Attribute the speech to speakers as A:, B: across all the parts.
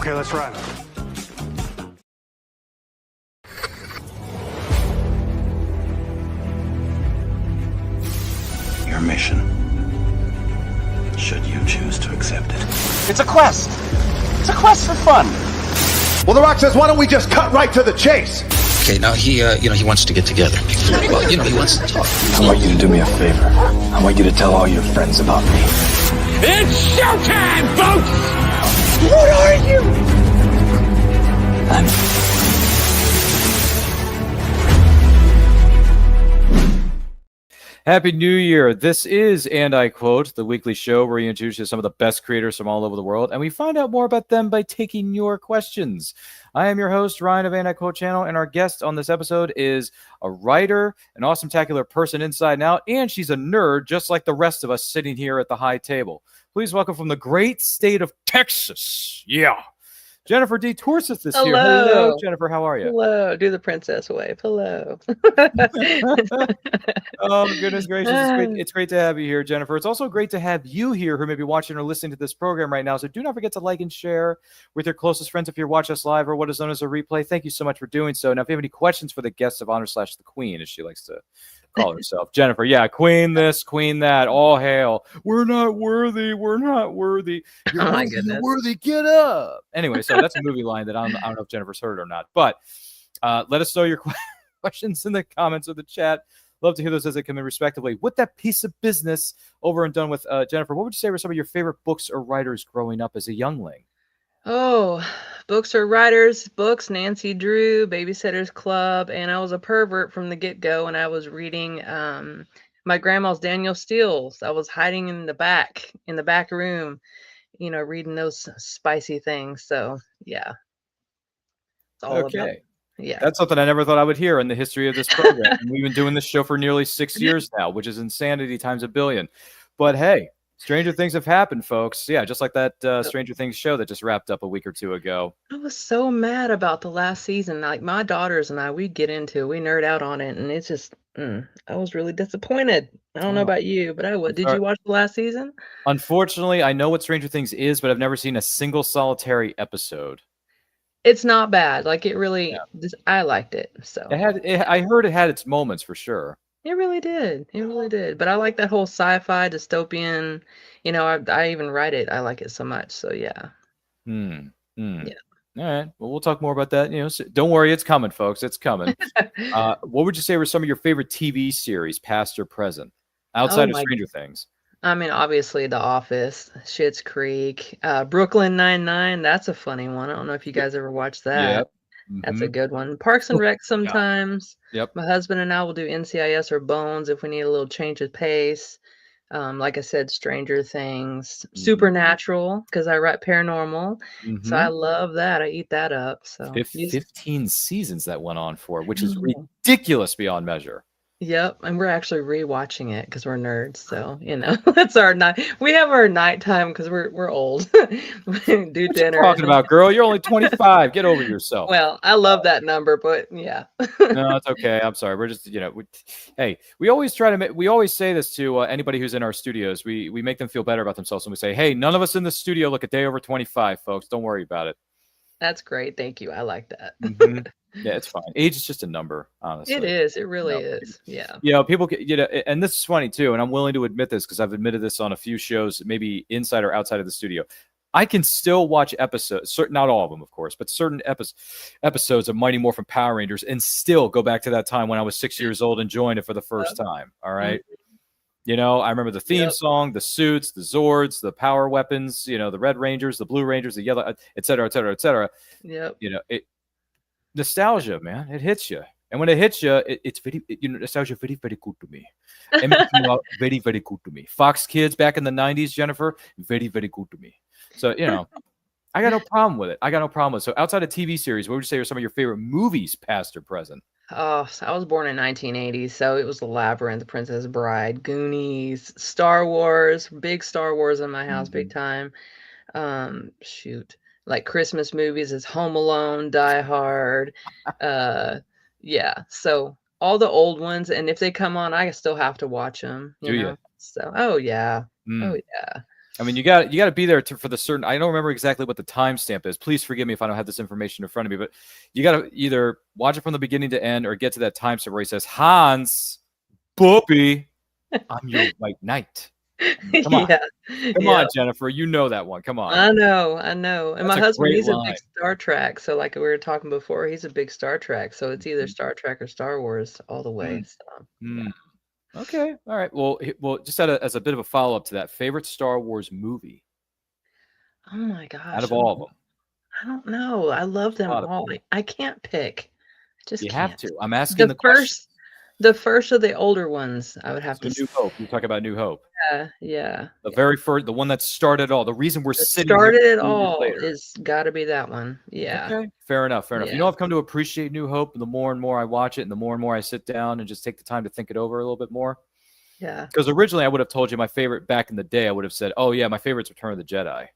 A: Okay, let's run.
B: Your mission, should you choose to accept it.
C: It's a quest. It's a quest for fun.
D: Well, The Rock says, why don't we just cut right to the chase?
E: Okay, now he wants to get together. Well, he wants to talk.
B: I want you to do me a favor. I want you to tell all your friends about me.
C: It's showtime, folks!
D: What are you?
F: Happy New Year. This is, and I quote, the weekly show where we introduce you to some of the best creators from all over the world, and we find out more about them by taking your questions. I am your host, Ryan of And I Quote Channel, and our guest on this episode is a writer, an awesome-tacular person inside and out, and she's a nerd just like the rest of us sitting here at the high table. Please welcome from the great state of Texas, Jennifer D. Torseth is here. Hello, Jennifer. How are you?
G: Hello. Do the princess wave. Hello.
F: Oh, goodness gracious. It's great to have you here, Jennifer. It's also great to have you here who may be watching or listening to this program right now. So do not forget to like and share with your closest friends if you're watching us live or what is known as a replay. Thank you so much for doing so. Now, if you have any questions for the guest of honor / the queen, as she likes to call herself, Jennifer, queen this, queen that, all hail. We're not worthy. We're not worthy. You're
G: Oh my goodness.
F: worthy. Get up. Anyway, so that's a movie line that I don't know if Jennifer's heard or not, but let us know your questions in the comments or the chat. Love to hear those as they come in respectively. With that piece of business over and done with, Jennifer, what would you say were some of your favorite books or writers growing up as a youngling?
G: Oh, books or writers, books, Nancy Drew, Babysitter's Club, and I was a pervert from the get-go when I was reading my grandma's Daniel Steele's. I was hiding in the back room, reading those spicy things. So, yeah. It's all about, yeah.
F: That's something I never thought I would hear in the history of this program. And we've been doing this show for nearly 6 years now, which is insanity times a billion. But hey, stranger things have happened, folks. Yeah, just like that Stranger Things show that just wrapped up a week or two ago.
G: I was so mad about the last season. Like my daughters and I, we nerd out on it, and it's just, I was really disappointed. I don't know about you, but I would. Did you watch the last season?
F: Unfortunately, I know what Stranger Things is, but I've never seen a single solitary episode.
G: It's not bad. Like it really, I liked it. So
F: I heard it had its moments for sure.
G: It really did. It really did. But I like that whole sci-fi dystopian. I even write it. I like it so much. So yeah.
F: Yeah. All right. Well, we'll talk more about that. So don't worry, it's coming, folks. It's coming. What would you say were some of your favorite TV series, past or present, outside of Stranger Things?
G: I mean, obviously, The Office, Schitt's Creek, Brooklyn Nine-Nine. That's a funny one. I don't know if you guys ever watched that.
F: Yep.
G: That's a good one. Parks and Rec sometimes.
F: Yep.
G: My husband and I will do NCIS or Bones if we need a little change of pace. Like I said, Stranger Things, Supernatural, because I write paranormal. So I love that. I eat that up. So
F: 15 seasons that went on for, which is ridiculous beyond measure.
G: Yep, and we're actually rewatching it because we're nerds. So that's our night. We have our nighttime because we're old. We do
F: what
G: dinner.
F: You talking about, girl? You're only 25. Get over yourself.
G: Well, I love that number, but yeah.
F: No, it's okay. I'm sorry. We're just we always we always say this to anybody who's in our studios. We make them feel better about themselves, and we say, hey, none of us in the studio look a day over 25, folks. Don't worry about it.
G: That's great. Thank you. I like that.
F: Yeah, it's fine. Age is just a number, honestly.
G: It is. It really is. Yeah.
F: People, and this is funny too, and I'm willing to admit this because I've admitted this on a few shows, maybe inside or outside of the studio. I can still watch episodes, not all of them, of course, but certain episodes of Mighty Morphin Power Rangers and still go back to that time when I was 6 years old and joined it for the first time. All right. I remember the theme song, the suits, the Zords, the power weapons, the Red Rangers, the Blue Rangers, the Yellow, et cetera, et cetera, et cetera.
G: Yep.
F: Nostalgia, man, it hits you. And when it hits you, it's very, nostalgia very, very good to me. Very, very good to me. Fox Kids back in the 90s, Jennifer, very, very good to me. So, I got no problem with it. So outside of TV series, what would you say are some of your favorite movies, past or present?
G: Oh, so I was born in 1980, so it was The Labyrinth, The Princess Bride, Goonies, Star Wars, big Star Wars in my house, big time. Like Christmas movies is Home Alone, Die Hard. So all the old ones, and if they come on, I still have to watch them.
F: Do you?
G: So, oh yeah.
F: I mean, you got to be there for the certain. I don't remember exactly what the timestamp is. Please forgive me if I don't have this information in front of me. But you got to either watch it from the beginning to end, or get to that timestamp where he says, "Hans, Boopy, I'm your white knight." Come on, come on, Jennifer. You know that one. Come on.
G: I know. And
F: That's
G: my
F: a
G: husband,
F: great
G: he's a
F: line.
G: big Star Trek. So like we were talking before, he's a big Star Trek. So it's either Star Trek or Star Wars all the way. So yeah.
F: Okay. All right. Well, just as a bit of a follow up to that, favorite Star Wars movie
G: Oh my gosh.
F: out of all of them?
G: I don't know. I love them all. I can't pick. I just
F: You
G: can't.
F: have to. I'm asking the question.
G: The first of the older ones, I would have to
F: New Hope. You talk about New Hope.
G: Yeah.
F: The very first, the one that started it all. The reason we're sitting here
G: Started it
F: 2 years
G: all
F: later.
G: is got to be that one. Yeah.
F: Okay. Fair enough.
G: Yeah.
F: You know, I've come to appreciate New Hope. The more and more I watch it, and the more and more I sit down and just take the time to think it over a little bit more.
G: Yeah.
F: Because originally I would have told you my favorite back in the day. I would have said, "Oh yeah, my favorite's Return of the Jedi."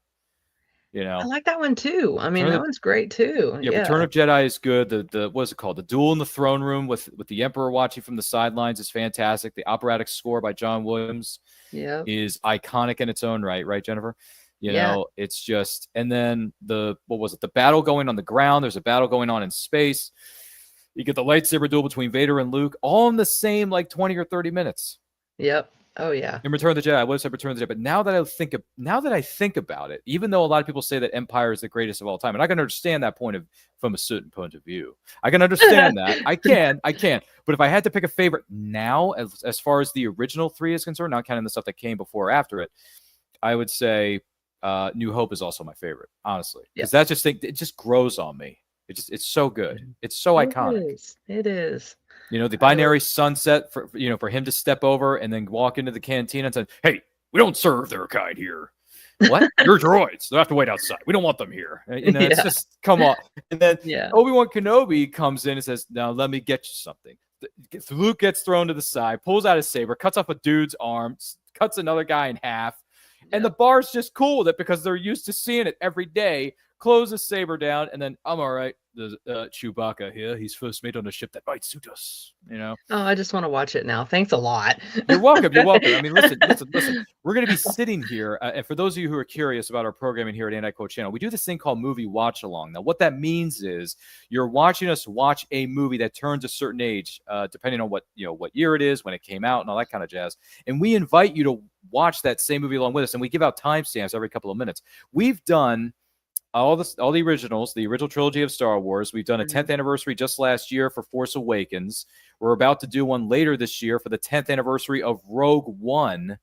F: You know,
G: I like that one too. I mean, that one's great too.
F: Yeah, Return of Jedi is good. The what is it called? The duel in the throne room with the Emperor watching from the sidelines is fantastic. The operatic score by John Williams is iconic in its own right, right, Jennifer? You know, it's just, and then what was it? The battle going on the ground. There's a battle going on in space. You get the lightsaber duel between Vader and Luke, all in the same like 20 or 30 minutes.
G: Yep. Oh yeah.
F: In Return of the Jedi, I would have said Return of the Jedi, but now that I think about it, even though a lot of people say that Empire is the greatest of all time, and I can understand that from a certain point of view, I can understand that. I can. But if I had to pick a favorite now, as far as the original three is concerned, not counting the stuff that came before or after it, I would say New Hope is also my favorite, honestly, because it just grows on me. It's so good. It's so iconic.
G: It is.
F: You know, the binary sunset for him to step over and then walk into the canteen and say, "Hey, we don't serve their kind here." What? You're droids. They'll have to wait outside. We don't want them here. You know, it's just, come on. And then Obi-Wan Kenobi comes in and says, "Now let me get you something." Luke gets thrown to the side, pulls out his saber, cuts off a dude's arm, cuts another guy in half. And the bar's just cool with it because they're used to seeing it every day. Close his saber down, and then I'm all right. There's Chewbacca here. He's first mate on a ship that might suit us. You know.
G: Oh, I just want to watch it now. Thanks a lot.
F: You're welcome. You're welcome. I mean, listen. We're going to be sitting here, and for those of you who are curious about our programming here at Anti-Quote Channel, we do this thing called Movie Watch Along. Now, what that means is you're watching us watch a movie that turns a certain age, depending on what year it is, when it came out, and all that kind of jazz. And we invite you to watch that same movie along with us, and we give out timestamps every couple of minutes. We've done all the originals, the original trilogy of Star Wars. We've done a 10th anniversary just last year for Force Awakens. We're about to do one later this year for the 10th anniversary of Rogue One.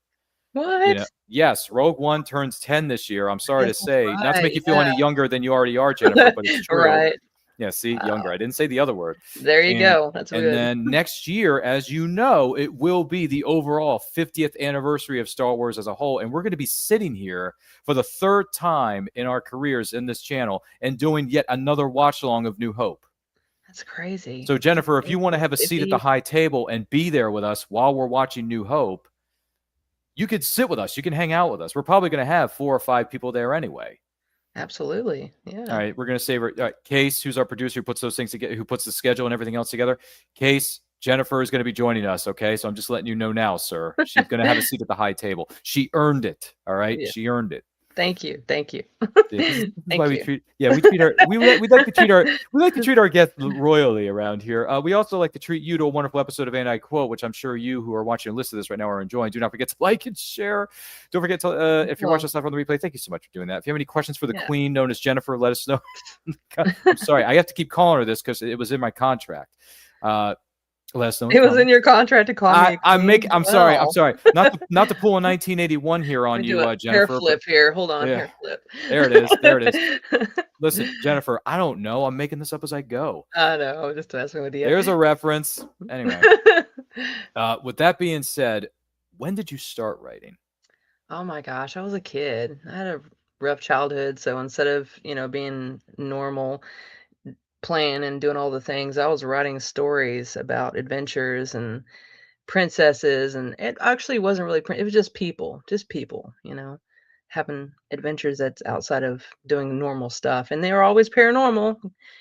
G: What?
F: You know, yes, Rogue One turns 10 this year. I'm sorry to say, not to make you feel any younger than you already are, Jennifer, but it's true.
G: Right.
F: Yeah, see, younger. I didn't say the other word.
G: There you go. That's good.
F: And then next year, as you know, it will be the overall 50th anniversary of Star Wars as a whole. And we're going to be sitting here for the third time in our careers in this channel and doing yet another watch along of New Hope.
G: That's crazy.
F: So, Jennifer, if you want to have a seat at the high table and be there with us while we're watching New Hope, you could sit with us. You can hang out with us. We're probably going to have 4 or 5 people there anyway.
G: Absolutely. Yeah.
F: All right. We're going to save her. All right, Case, who's our producer, who puts those things together, who puts the schedule and everything else together. Case, Jennifer is going to be joining us. Okay. So I'm just letting you know now, sir. She's going to have a seat at the high table. She earned it. All right. Yeah. She earned it.
G: Thank you. Thank you.
F: This is why we treat our guests royally around here. We also like to treat you to a wonderful episode of Anti-Quote, which I'm sure you who are watching and listening to this right now are enjoying. Do not forget to like and share. Don't forget to, if you're watching us live on the replay, thank you so much for doing that. If you have any questions for the queen known as Jennifer, let us know. I'm sorry. I have to keep calling her this because it was in my contract. Let us know.
G: It was in your contract to call me.
F: I'm sorry. Not to pull a 1981 here on you, Jennifer.
G: Hair flip here. Hold on. Hair flip.
F: There it is. Listen, Jennifer, I don't know. I'm making this up as I go.
G: I know. Just messing with you.
F: There's a reference. Anyway, with that being said, when did you start writing?
G: Oh my gosh, I was a kid. I had a rough childhood, so instead of being normal, playing and doing all the things, I was writing stories about adventures and princesses, and it actually wasn't really it was just people, having adventures that's outside of doing normal stuff, and they were always paranormal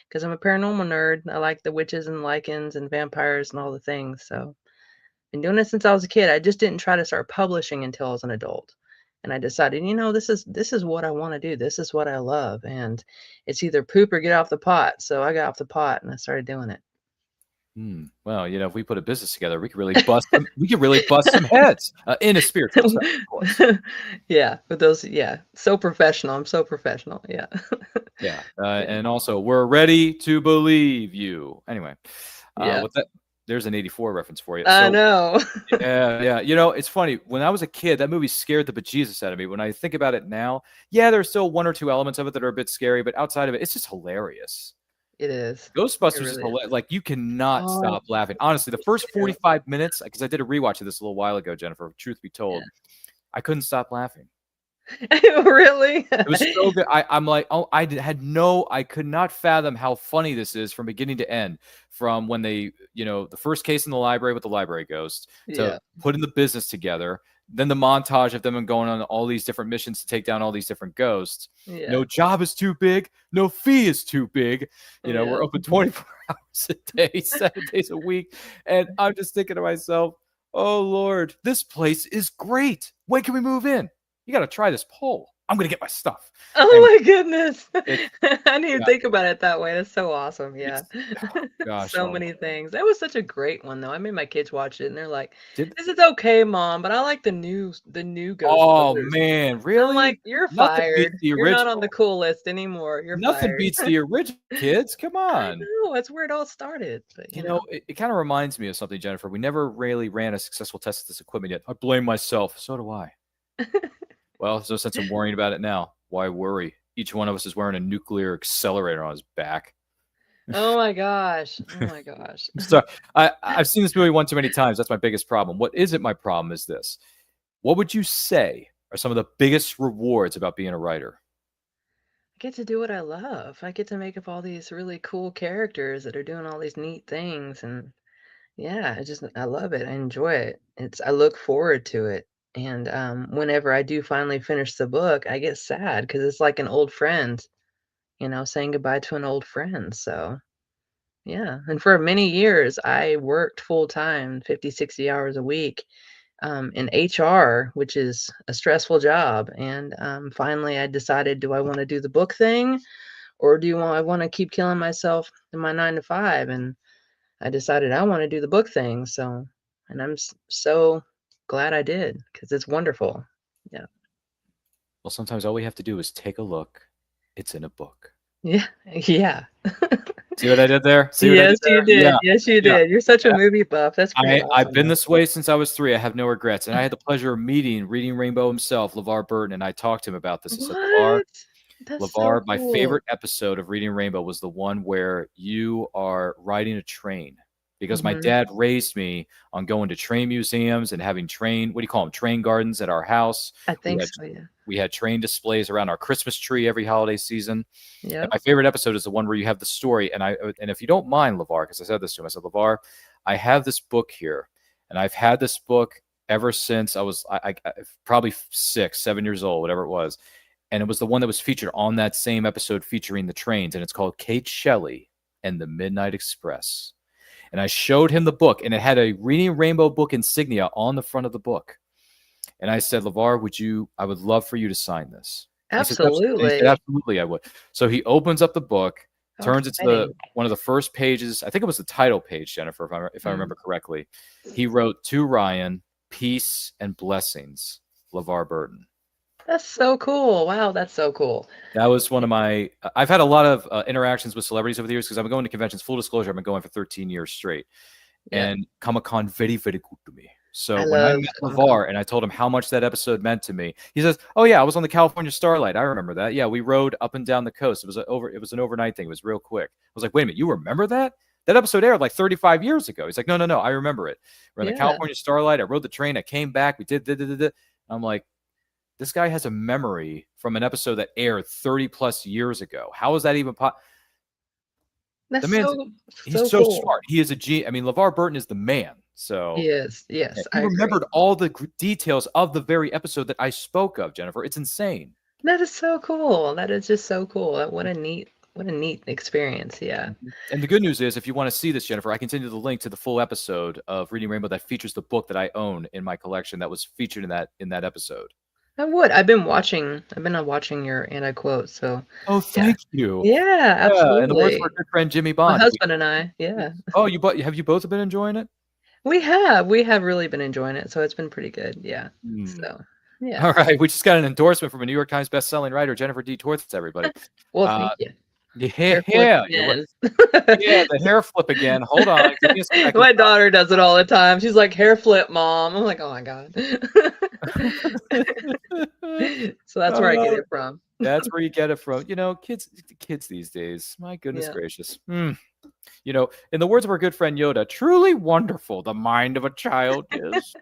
G: because I'm a paranormal nerd. I like the witches and lichens and vampires and all the things. So been doing it since I was a kid. I just didn't try to start publishing until I was an adult, And I decided, this is what I want to do. This is what I love. And it's either poop or get off the pot. So I got off the pot and I started doing it.
F: Well, if we put a business together, we could really bust them. We could really bust some heads in a spiritual sense, of course.
G: Yeah, with those, so professional. I'm so professional. Yeah.
F: Yeah, and also we're ready to believe you. Anyway,
G: Yeah.
F: with that, there's an '84 reference for you.
G: I know.
F: Yeah. It's funny. When I was a kid, that movie scared the bejesus out of me. When I think about it now, there's still one or two elements of it that are a bit scary, but outside of it, it's just hilarious.
G: It is.
F: Ghostbusters
G: really
F: is hilarious. Like, you cannot stop laughing. Honestly, the first
G: true.
F: 45 minutes, because I did a rewatch of this a little while ago, Jennifer, truth be told, I couldn't stop laughing.
G: Really?
F: It was so good. I'm like, I could not fathom how funny this is from beginning to end. From when they, the first case in the library with the library ghost, to putting the business together, then the montage of them going on all these different missions to take down all these different ghosts. No job is too big, no fee is too big. We're open 24 hours a day, 7 days a week, and I'm just thinking to myself, oh Lord, this place is great. When can we move in? You got to try this pole. I'm going to get my stuff.
G: Oh my goodness. I didn't even think about it that way. That's so awesome. Yeah.
F: Gosh,
G: so many things. That was such a great one though. I made my kids watch it and they're like, this is okay, Mom, but I like the new Ghostbusters.
F: Oh man, really?
G: I'm like, you're fired. You're not on the cool list anymore. You're
F: Nothing
G: fired.
F: beats the original, kids. Come on.
G: No, that's where it all started. But
F: it kind of reminds me of something, Jennifer. We never really ran a successful test of this equipment yet. I blame myself. So do I. Well, there's no sense in worrying about it now. Why worry? Each one of us is wearing a nuclear accelerator on his back.
G: Oh my gosh. Oh my gosh.
F: So I've seen this movie one too many times. That's my biggest problem. What isn't my problem is this. What would you say are some of the biggest rewards about being a writer?
G: I get to do what I love. I get to make up all these really cool characters that are doing all these neat things. And I love it. I enjoy it. I look forward to it. And whenever I do finally finish the book, I get sad because it's like an old friend, saying goodbye to an old friend. So, yeah. And for many years, I worked full time, 50, 60 hours a week in HR, which is a stressful job. And finally, I decided, do I want to do the book thing or I want to keep killing myself in my 9 to 5? And I decided I want to do the book thing. So, and I'm so glad I did because it's wonderful. Yeah.
F: Well, sometimes all we have to do is take a look. It's in a book.
G: Yeah.
F: See what I did there?
G: Yes, you did. Yeah. Yes, you did. You're such a movie buff. That's great.
F: I've been this way since I was 3. I have no regrets. And I had the pleasure of meeting Reading Rainbow himself, LeVar Burton, and I talked to him about this. I said, LeVar, my favorite episode of Reading Rainbow was the one where you are riding a train. Because my dad raised me on going to train museums and having train gardens at our house.
G: I think so, yeah.
F: We had train displays around our Christmas tree every holiday season.
G: Yeah.
F: My favorite episode is the one where you have the story. And if you don't mind, LeVar, because I said this to him, I said, LeVar, I have this book here. And I've had this book ever since I was probably 6, 7 years old, whatever it was. And it was the one that was featured on that same episode featuring the trains. And it's called Kate Shelley and the Midnight Express. And I showed him the book, and it had a Reading Rainbow book insignia on the front of the book. And I said, LeVar, I would love for you to sign this.
G: Absolutely.
F: He said, absolutely, I would. So he opens up the book, turns it to one of the first pages. I think it was the title page, Jennifer, if I remember correctly. He wrote, "To Ryan, peace and blessings, LeVar Burton."
G: That's so cool. Wow, that's so cool.
F: That was one of my I've had a lot of interactions with celebrities over the years because I've been going to conventions. Full disclosure, I've been going for 13 years straight. And Comic-Con, very, very good to me. So when I met LeVar and I told him how much that episode meant to me, he says, "Oh yeah, I was on the California Starlight. I remember that. Yeah, we rode up and down the coast. It was an overnight thing. It was real quick." I was like, "Wait a minute, you remember that? That episode aired like 35 years ago." He's like, No, I remember it. We're on the California Starlight. I rode the train. I came back. We did. I'm like, this guy has a memory from an episode that aired 30 plus years ago. How is that even possible? He's so
G: cool.
F: smart. He is a G. I mean, LeVar Burton is the man. So
G: yes,
F: he remembered all the details of the very episode that I spoke of, Jennifer. It's insane.
G: That is so cool. That is just so cool. What a neat experience. Yeah.
F: And the good news is, if you want to see this, Jennifer, I can send you the link to the full episode of Reading Rainbow that features the book that I own in my collection that was featured in that episode.
G: I would. I've been watching your anti-quote, so
F: Oh,
G: yeah.
F: thank you.
G: Yeah,
F: Yeah, in the words of our
G: absolutely.
F: good friend Jimmy
G: My
F: Bond.
G: husband and I, yeah.
F: Oh, have you both been enjoying it?
G: We have really been enjoying it, so it's been pretty good, yeah.
F: Hmm.
G: So, yeah.
F: All right, we just got an endorsement from a New York Times best-selling writer, Jennifer D. Torseth, everybody.
G: Well,
F: Uh,
G: thank you.
F: yeah,
G: Hair flip
F: you're right.
G: again.
F: Yeah, the hair flip again. Hold on, give me a second.
G: My daughter does it all the time. She's like, "Hair flip, mom." I'm like, "Oh my god." So that's where I get
F: Uh,
G: it from.
F: that's where you get it from. Kids these days. My goodness
G: Yeah.
F: gracious. In the words of our good friend Yoda, truly wonderful the mind of a child is.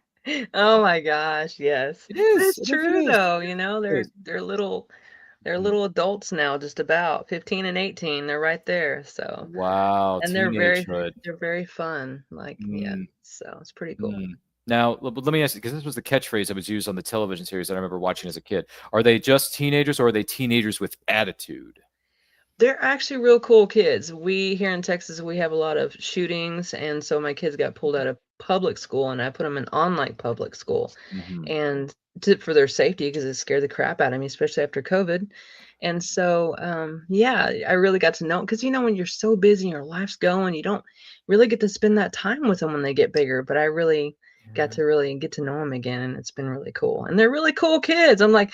G: Oh my gosh, yes.
F: It
G: But
F: is.
G: it's true
F: It is.
G: though,
F: It is.
G: they're
F: Mm.
G: little adults now, just about 15 and 18. They're right there. So,
F: Wow,
G: and
F: teenagehood.
G: they're very fun. Like, yeah.
F: Mm,
G: So it's pretty cool.
F: mm. Now, let me ask you, because this was the catchphrase that was used on the television series that I remember watching as a kid. Are they just teenagers, or are they teenagers with attitude?
G: They're actually real cool kids. We here in Texas, we have a lot of shootings, and so my kids got pulled out of public school, and I put them in online public school,
F: Hmm.
G: and for their safety because it scared the crap out of me, especially after COVID. And so, yeah, I really got to know because when you're so busy and your life's going, you don't really get to spend that time with them when they get bigger. But I really got
F: Yeah.
G: to really get to know them again, and it's been really cool. And they're really cool kids. I'm like,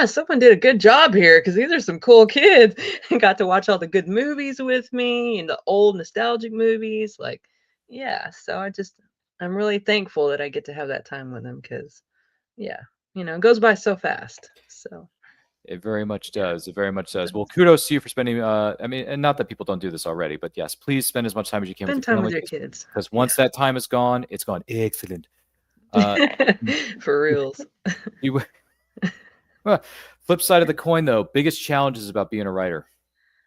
G: someone did a good job here because these are some cool kids. And got to watch all the good movies with me and the old nostalgic movies. Like, yeah. So I'm really thankful that I get to have that time with them because, yeah, it goes by so fast. So,
F: It very much
G: yeah.
F: does. It very much
G: It
F: does. Well,
G: does.
F: kudos to you for spending. I mean, and not that people don't do this already, but yes, please spend as much time as you can with
G: Spend
F: your
G: time with
F: family,
G: your kids.
F: because
G: Yeah.
F: once that time is gone, it's gone. Excellent. Uh,
G: For reals.
F: you, well, flip side of the coin, though, biggest challenges about being a writer.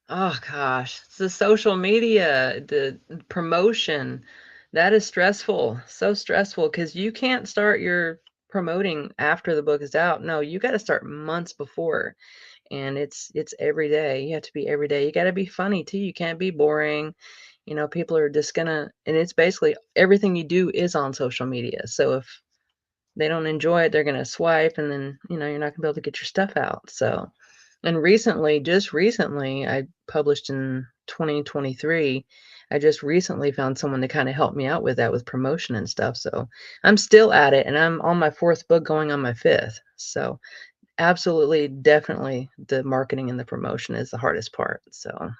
G: Oh gosh, it's the social media, the promotion. That is stressful. So stressful because you can't start your promoting after the book is out. No, you got to start months before. And it's every day. You have to be every day. You got to be funny too. You can't be boring. People are just gonna, and it's basically everything you do is on social media. So if they don't enjoy it, they're gonna swipe, and then you're not gonna be able to get your stuff out. So, and just recently, I published in 2023. I just recently found someone to kind of help me out with that with promotion and stuff. So I'm still at it, and I'm on my fourth book, going on my fifth. So absolutely, definitely, the marketing and the promotion is the hardest part. So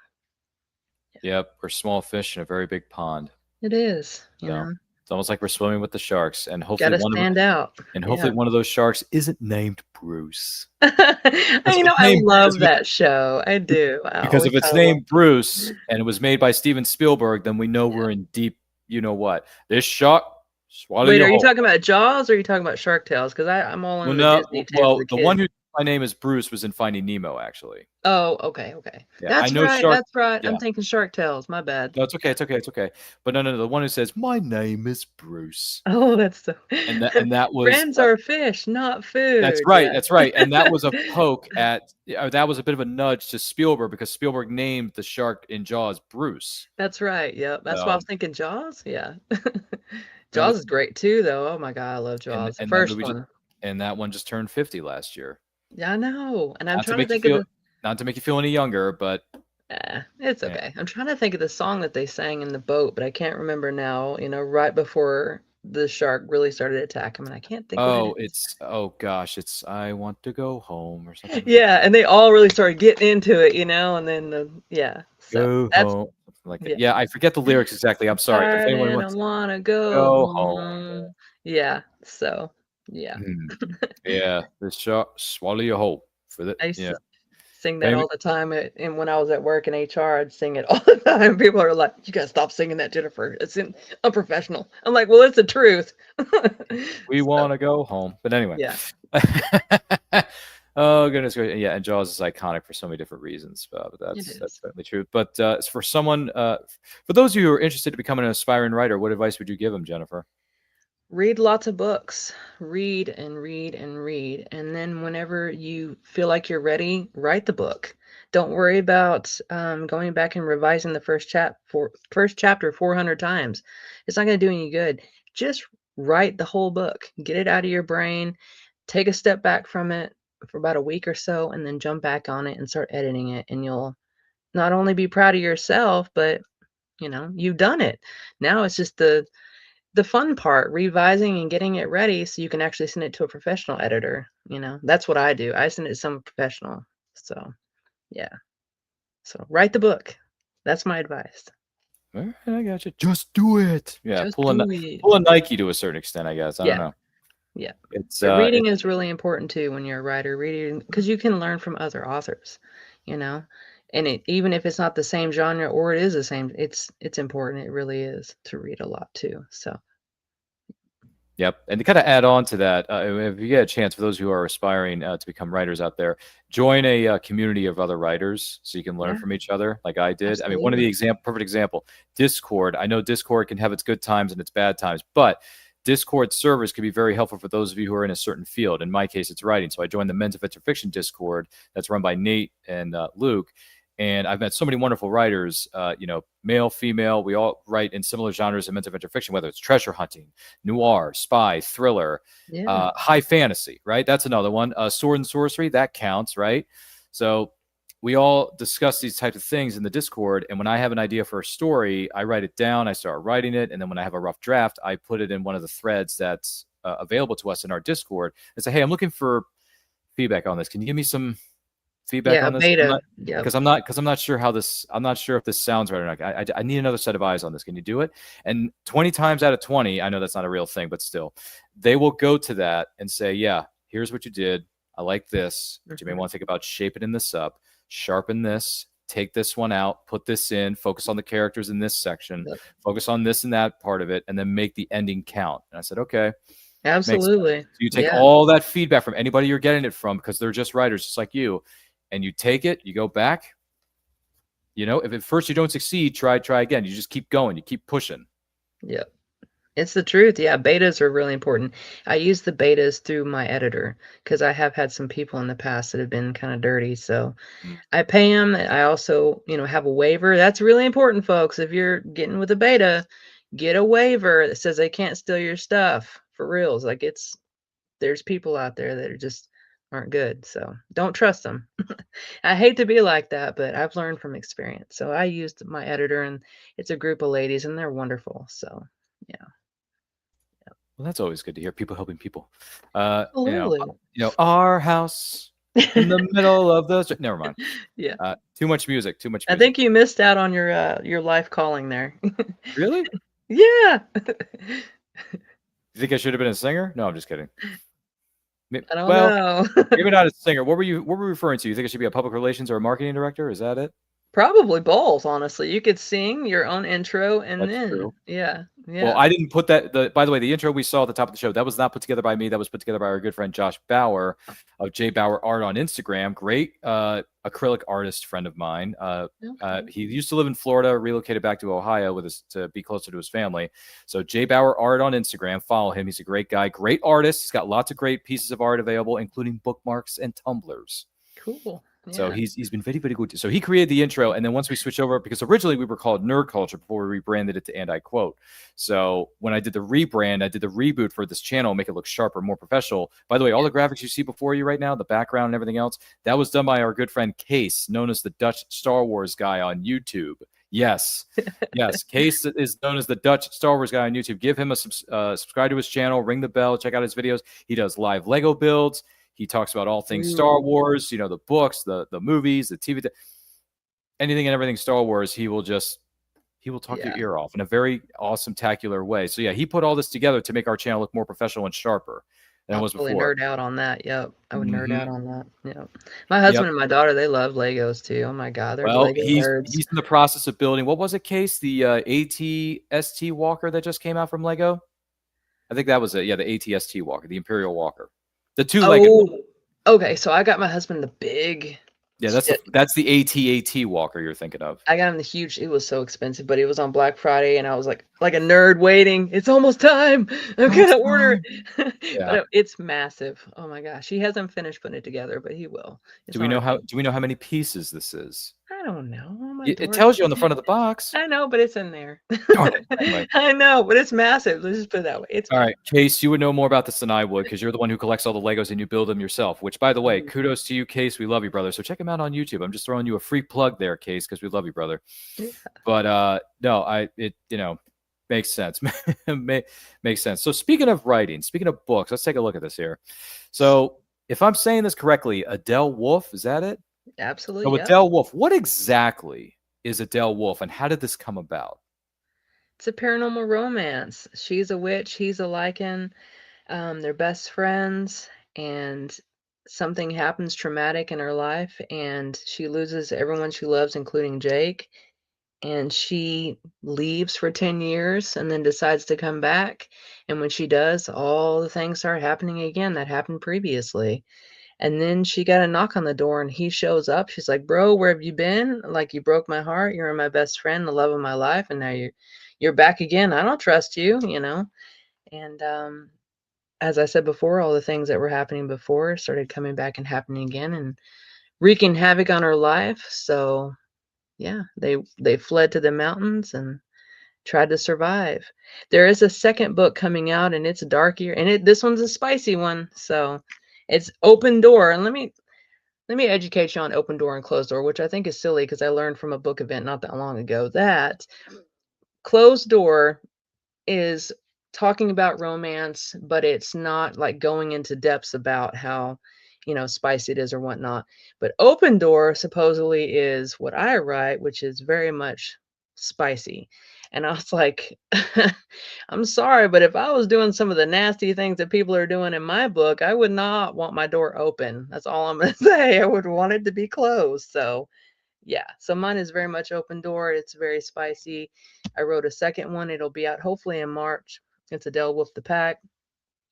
F: Yep, we're small fish in a very big pond.
G: it is,
F: So it's almost like we're swimming with the sharks, and
G: got
F: hopefully
G: to stand out. Yeah.
F: one of those sharks isn't named Bruce.
G: I
F: Because if it's named
G: love that show. I do. I
F: because
G: always
F: if it's
G: thought I loved
F: named Bruce and it was made by Steven Spielberg, then we know
G: it.
F: we're in deep. You know what? This shark swallow
G: Wait,
F: your
G: are you
F: whole.
G: talking about Jaws or are you talking about Shark Tales? Because I'm all
F: Well,
G: in the
F: no.
G: Disney too for
F: Well,
G: the
F: the one
G: kids.
F: who my name is Bruce was in Finding Nemo, actually.
G: Oh, okay, okay.
F: Yeah, I
G: That's
F: know
G: right.
F: shark.
G: That's right.
F: Yeah,
G: I'm thinking Shark Tales. My bad.
F: no, it's okay.
G: Yeah.
F: It's okay. It's okay. But no, no, no. The one who says my name is Bruce,
G: Oh, that's so.
F: and that was
G: Friends are fish, not
F: that's
G: food.
F: right.
G: Yeah.
F: That's right. And that was a poke at. That was a bit of a nudge to Spielberg because Spielberg named the shark in Jaws Bruce.
G: That's right. Yep. That's why I
F: So,
G: was thinking Jaws. Yeah.
F: no,
G: Jaws is great too, though. Oh my God, I love
F: and
G: Jaws. The
F: and that
G: first
F: movie
G: one.
F: and that one just turned 50 last year.
G: Yeah, I know. And I'm
F: Not to
G: trying to
F: make you
G: think of
F: feel
G: the.
F: not to make you feel any younger, but
G: It's
F: yeah.
G: okay. I'm trying to think of the song that they sang in the boat, but I can't remember now, right before the shark really started to attack him, and I can't think what it is.
F: Oh gosh, it's I want to go home or something.
G: Yeah, and they all really started getting into it, and then yeah. So
F: Go
G: that's
F: home. Something like that.
G: yeah.
F: Yeah, I forget the lyrics exactly. I'm sorry. If
G: Tired
F: anyone
G: and I
F: wants to
G: wanna go
F: go home.
G: home. Yeah. So yeah.
F: Mm. Yeah, the shark swallow your whole for the
G: I used
F: yeah.
G: to sing that
F: Maybe,
G: all the time, and when I was at work in HR, I'd sing it all the time. People are like, "You gotta stop singing that, Jennifer. It's unprofessional." I'm like, "Well, it's the truth."
F: we
G: So,
F: want to go home. But anyway.
G: yeah,
F: Oh goodness gracious. Yeah, and Jaws is iconic for so many different reasons. But
G: it
F: that's
G: is.
F: certainly true. But for someone for those of you who are interested in becoming an aspiring writer, what advice would you give them, Jennifer?
G: Read lots of books. Read and read and read. And then whenever you feel like you're ready, write the book. Don't worry about going back and revising the first chapter 400 times. It's not going to do any good. Just write the whole book. Get it out of your brain. take a step back from it for about a week or so, and then jump back on it and start editing it, and you'll not only be proud of yourself, but you've done it. Now it's just the fun part, revising and getting it ready so you can actually send it to a professional editor. That's what I do. I send it to some professional. So yeah. So write the book. That's my advice.
F: All right, I got you. Just do it. Yeah,
G: Just
F: pull
G: do
F: a
G: it.
F: pull a Nike to a certain extent, I guess. I don't know.
G: Yeah.
F: It's
G: But reading is really important too when you're a writer. Reading, because you can learn from other authors, and even if it's not the same genre or it is the same, it's important. It really is to read a lot too. So
F: Yep. And to kind of add on to that, if you get a chance, for those who are aspiring to become writers out there, join a community of other writers so you can learn
G: Yeah.
F: from each other, like I did. I mean, one of
G: Absolutely.
F: the perfect example, Discord. I know Discord can have its good times and its bad times, but Discord servers can be very helpful for those of you who are in a certain field. In my case, it's writing. So I joined the Men's Adventure Fiction Discord that's run by Nate and Luke. And I've met so many wonderful writers, male, female. We all write in similar genres of men's adventure fiction, whether it's treasure hunting, noir, spy, thriller,
G: Yeah.
F: high fantasy, right? That's another one. Sword and sorcery, that counts, right? So we all discuss these types of things in the Discord. And when I have an idea for a story, I write it down, I start writing it. And then when I have a rough draft, I put it in one of the threads that's available to us in our Discord and say, hey, I'm looking for feedback on this. Can you give me some feedback on this?
G: Beta. Yeah.
F: Because I'm not sure I'm not sure if this sounds right or not. I need another set of eyes on this. Can you do it? And 20 times out of 20, I know that's not a real thing, but still, they will go to that and say, yeah, here's what you did. I like this, but you may want to think about shaping this up, sharpen this, take this one out, put this in, focus on the characters in this section, focus on this and that part of it, and then make the ending count. And I said, okay.
G: Absolutely.
F: So you take all that feedback from anybody you're getting it from, because they're just writers just like you, and you take it, you go back. If at first you don't succeed, try again. You just keep going, you keep pushing.
G: Yep. It's the truth. Yeah, betas are really important. I use the betas through my editor because I have had some people in the past that have been kind of dirty. So I pay them. I also, have a waiver. That's really important, folks. If you're getting with a beta, get a waiver that says they can't steal your stuff, for reals. Like there's people out there that just aren't good. So don't trust them. I hate to be like that, but I've learned from experience. So I used my editor, and it's a group of ladies, and they're wonderful. So yeah.
F: Well, that's always good to hear. People helping people.
G: Absolutely.
F: Our house in the middle of the never mind.
G: Yeah.
F: Too much music.
G: I think you missed out on your life calling there.
F: Really?
G: Yeah.
F: You think I should have been a singer? No, I'm just kidding.
G: I don't know.
F: Maybe not a singer. What were you referring to? You think I should be a public relations or a marketing director? Is that it?
G: Probably both, honestly. You could sing your own intro and
F: That's
G: then
F: true.
G: yeah.
F: Well, I didn't put that. By the way, the intro we saw at the top of the show, that was not put together by me. That was put together by our good friend Josh Bauer of J Bauer Art on Instagram. Great acrylic artist friend of mine. He used to live in Florida, relocated back to Ohio to be closer to his family. So J Bauer Art on Instagram, follow him. He's a great guy, great artist. He's got lots of great pieces of art available, including bookmarks and tumblers.
G: Cool. Yeah.
F: So he's been very, very good. So he created the intro, and then once we switched over, because originally we were called Nerd Culture before we rebranded it to And I Quote. So when I did the rebrand, I did the reboot for this channel, make it look sharper, more professional. By the way, all the graphics you see before you right now, the background and everything else, that was done by our good friend Case, known as the Dutch Star Wars guy on YouTube. Yes. Case is known as the Dutch Star Wars guy on YouTube. Give him a subscribe to his channel, ring the bell, check out his videos. He does live Lego builds. He talks about all things Star Wars, the books, the movies, the TV, anything and everything Star Wars. He will talk your ear off in a very awesome, tacular way. So yeah, he put all this together to make our channel look more professional and sharper than it was before.
G: Nerd out on that. Yep. I would nerd out on that. Yep. My husband and my daughter, they love Legos too. Oh my God. They're Lego nerds.
F: He's in the process of building, what was it, Case? The AT-ST Walker that just came out from Lego? I think that was it. Yeah, the AT-ST Walker, the Imperial Walker. The two-legged one.
G: Okay. So I got my husband the big.
F: Yeah, that's the AT-AT Walker you're thinking of.
G: I got him the huge. It was so expensive, but it was on Black Friday, and I was like a nerd waiting. It's almost time. I'm gonna order it. But it's massive. Oh my gosh, he hasn't finished putting it together, but he will.
F: Do we know how many pieces this is?
G: I don't know. My
F: It
G: door.
F: tells you on the front of the box.
G: I know, but it's in there.
F: Darn it. Anyway.
G: I know, but it's massive. Let's just put it that way. It's
F: All right, Case, you would know more about this than I would because you're the one who collects all the Legos and you build them yourself, which, by the way, kudos to you, Case. We love you, brother. So check him out on YouTube. I'm just throwing you a free plug there, Case, because we love you, brother.
G: Yeah.
F: But no, it makes sense. Makes sense. So speaking of writing, speaking of books, let's take a look at this here. So if I'm saying this correctly, Adele Wolf, is that it?
G: Absolutely.
F: So
G: Yep.
F: Adele Wolf, what exactly is Adele Wolf and how did this come about?
G: It's a paranormal romance. She's a witch. He's a lichen. They're best friends, and something happens traumatic in her life, and she loses everyone she loves, including Jake. And she leaves for 10 years and then decides to come back. And when she does, all the things start happening again that happened previously. And then she got a knock on the door and he shows up. She's like, "Bro, where have you been? Like, you broke my heart. You're my best friend, the love of my life, and now you're back again. I don't trust you, you know." And as I said before, all the things that were happening before started coming back and happening again and wreaking havoc on her life. So yeah, they fled to the mountains and tried to survive. There is a second book coming out and it's darker, and this one's a spicy one. So it's Open Door. And let me educate you on Open Door and Closed Door, which I think is silly because I learned from a book event not that long ago that Closed Door is talking about romance, but it's not like going into depths about how, spicy it is or whatnot. But Open Door supposedly is what I write, which is very much spicy. And I was like, I'm sorry, but if I was doing some of the nasty things that people are doing in my book, I would not want my door open. That's all I'm going to say. I would want it to be closed. So yeah, so mine is very much Open Door. It's very spicy. I wrote a second one. It'll be out hopefully in March. It's Adele Wolf the Pack,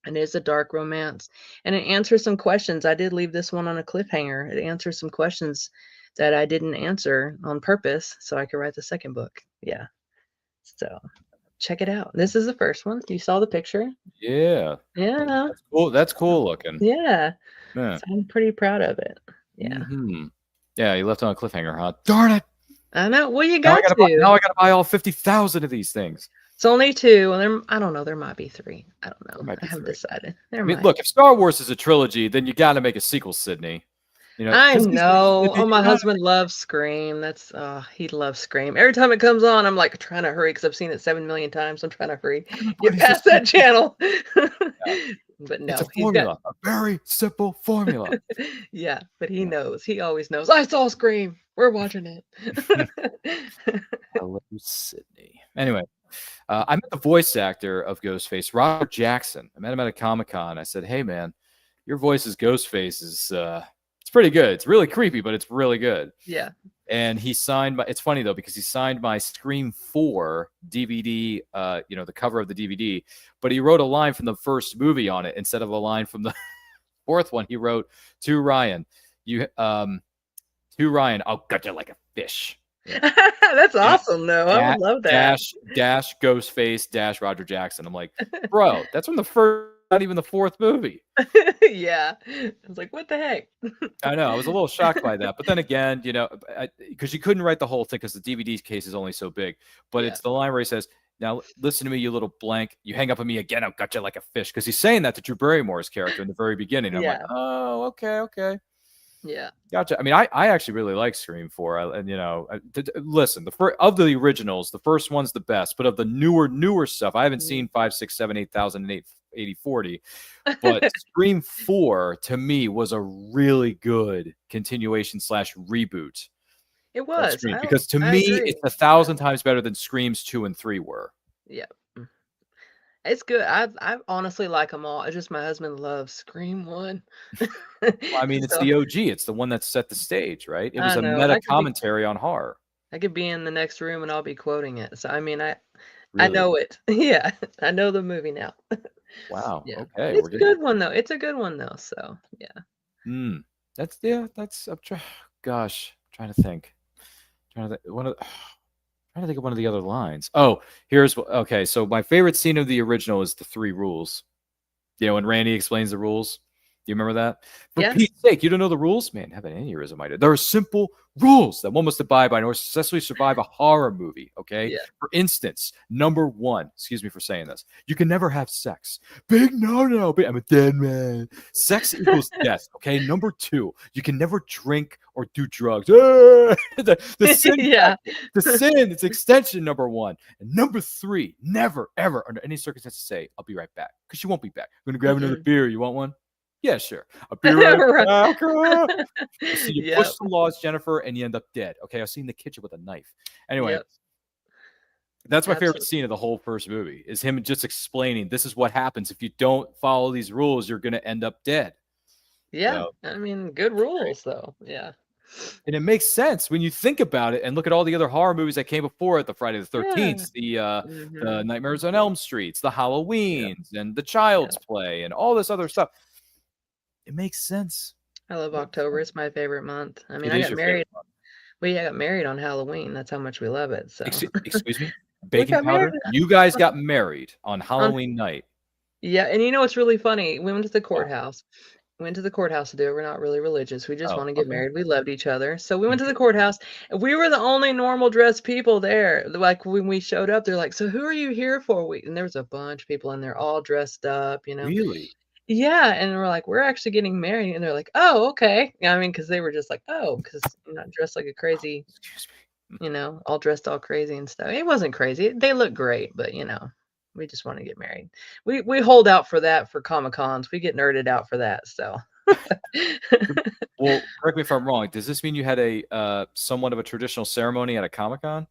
G: and it's a dark romance. And it answers some questions. I did leave this one on a cliffhanger. It answers some questions that I didn't answer on purpose so I could write the second book. Yeah. So check it out. This is the first one. You saw the picture?
F: Yeah.
G: Yeah.
F: That's cool. That's cool looking.
G: Yeah.
F: Yeah.
G: So I'm pretty proud of it. Yeah.
F: Mm-hmm. Yeah, you left on a cliffhanger, huh? Darn it.
G: I know. Well, you
F: Now
G: got to.
F: now I gotta buy all 50,000 of these things.
G: It's only 2, and I don't know. There might be 3. I don't know. I haven't
F: 3.
G: decided.
F: I mean, look, if Star Wars is a trilogy, then you got to make a sequel, Sydney.
G: I know. Oh, my husband loves Scream. He loves Scream. Every time it comes on, I'm like trying to hurry because I've seen it 7 million times. I'm trying to hurry, get past that channel. But no,
F: it's a formula, a very simple formula.
G: Yeah, but he knows. He always knows. I saw Scream. We're watching it.
F: Hello, Sydney. Anyway, I met the voice actor of Ghostface, Robert Jackson. I met him at a Comic-Con. I said, "Hey, man, your voice as Ghostface is it's pretty good. It's really creepy, but it's really good."
G: Yeah.
F: And he signed it's funny though, because he signed my Scream 4 DVD, the cover of the DVD, but he wrote a line from the first movie on it instead of a line from the fourth one. He wrote, "To Ryan, I'll gut you like a fish." Yeah.
G: That's awesome though. I would love that.
F: Dash Ghostface dash Roger Jackson. I'm like, bro, that's from the first, not even the fourth movie.
G: Yeah. I was like, what the heck?
F: I know. I was a little shocked by that. But then again, because you couldn't write the whole thing because the DVD case is only so big. But it's the line where he says, "Now listen to me, you little blank. You hang up on me again, I'll gut you like a fish." Because he's saying that to Drew Barrymore's character in the very beginning. I'm like, oh, okay.
G: Yeah.
F: Gotcha. I mean, I actually really like Scream 4. Listen, of the originals, the first one's the best. But of the newer stuff, I haven't seen 5, 6, 7, 8,000, and 80, 40. But Scream 4 to me was a really good continuation / reboot.
G: It was
F: because to me
G: agree.
F: it's 1,000 times better than Screams 2 and 3 were.
G: Yeah. It's good. I honestly like them all. It's just my husband loves Scream 1.
F: Well, I mean, it's the OG. It's the one that set the stage, right? It was a meta commentary on horror.
G: I could be in the next room and I'll be quoting it. So I mean, I
F: Really?
G: know it. Yeah, I know the movie now.
F: Wow.
G: Yeah.
F: Okay.
G: It's a good one though. It's a good one though. So yeah.
F: That's gosh, I'm trying to think. Trying to think of one of the other lines. Oh, okay. So my favorite scene of the original is the 3 rules. When Randy explains the rules, Do you remember that? For
G: Yes.
F: Pete's sake, you don't know the rules? Man, have an aneurysm. I did. There are simple rules that one must abide by in order to successfully survive a horror movie, okay?
G: Yeah.
F: For instance, number 1, excuse me for saying this, you can never have sex. Big no-no. I'm a dead man. Sex equals death, okay? Number 2, you can never drink or do drugs. The sin,
G: Yeah.
F: the sin, it's extension number 1. And number 3, never, ever, under any circumstances say, I'll be right back. Because you won't be back. I'm going to grab another beer. You want one? Yeah, sure. I'll be right back. So you
G: Yep.
F: push the laws, Jennifer, and you end up dead. Okay, I've seen the kitchen with a knife. Anyway,
G: Yep.
F: that's my favorite
G: Absolutely.
F: scene of the whole first movie, is him just explaining, this is what happens if you don't follow these rules, you're going to end up dead.
G: Yeah.
F: So,
G: I mean, good rules though. Yeah.
F: and it makes sense when you think about it and look at all the other horror movies that came before it, the Friday the 13th, the
G: Mhm.
F: Nightmares on Elm Streets, the Halloweens, and the Child's Play, and all this other stuff. It makes sense.
G: I love October. It's my favorite month. I mean,
F: It
G: I
F: is
G: got
F: your
G: married.
F: favorite month.
G: We got married on Halloween. That's how much we love it. So
F: Excuse me?
G: we
F: Baking
G: got married.
F: powder? You guys got married on Halloween night.
G: Yeah, and you know what's really funny? We went to the courthouse. Went to the courthouse to do it. We're not really religious. We just
F: Oh,
G: want to get
F: okay.
G: married. We loved each other. So we went to the courthouse, and we were the only normal dressed people there. Like when we showed up, they're like, "So who are you here for?" And there was a bunch of people in there all dressed up, you know.
F: Really?
G: Yeah, and we're like, "We're actually getting married." And they're like, "Oh, okay." I mean, because they were just like, "Oh," because you're not dressed like a crazy,
F: Excuse me.
G: you know, all dressed all crazy and stuff. It wasn't crazy. They look great, but you know, we just want to get married. We hold out for that for Comic Cons. We get nerded out for that. So
F: Well, correct me if I'm wrong. Does this mean you had a somewhat of a traditional ceremony at a Comic-Con?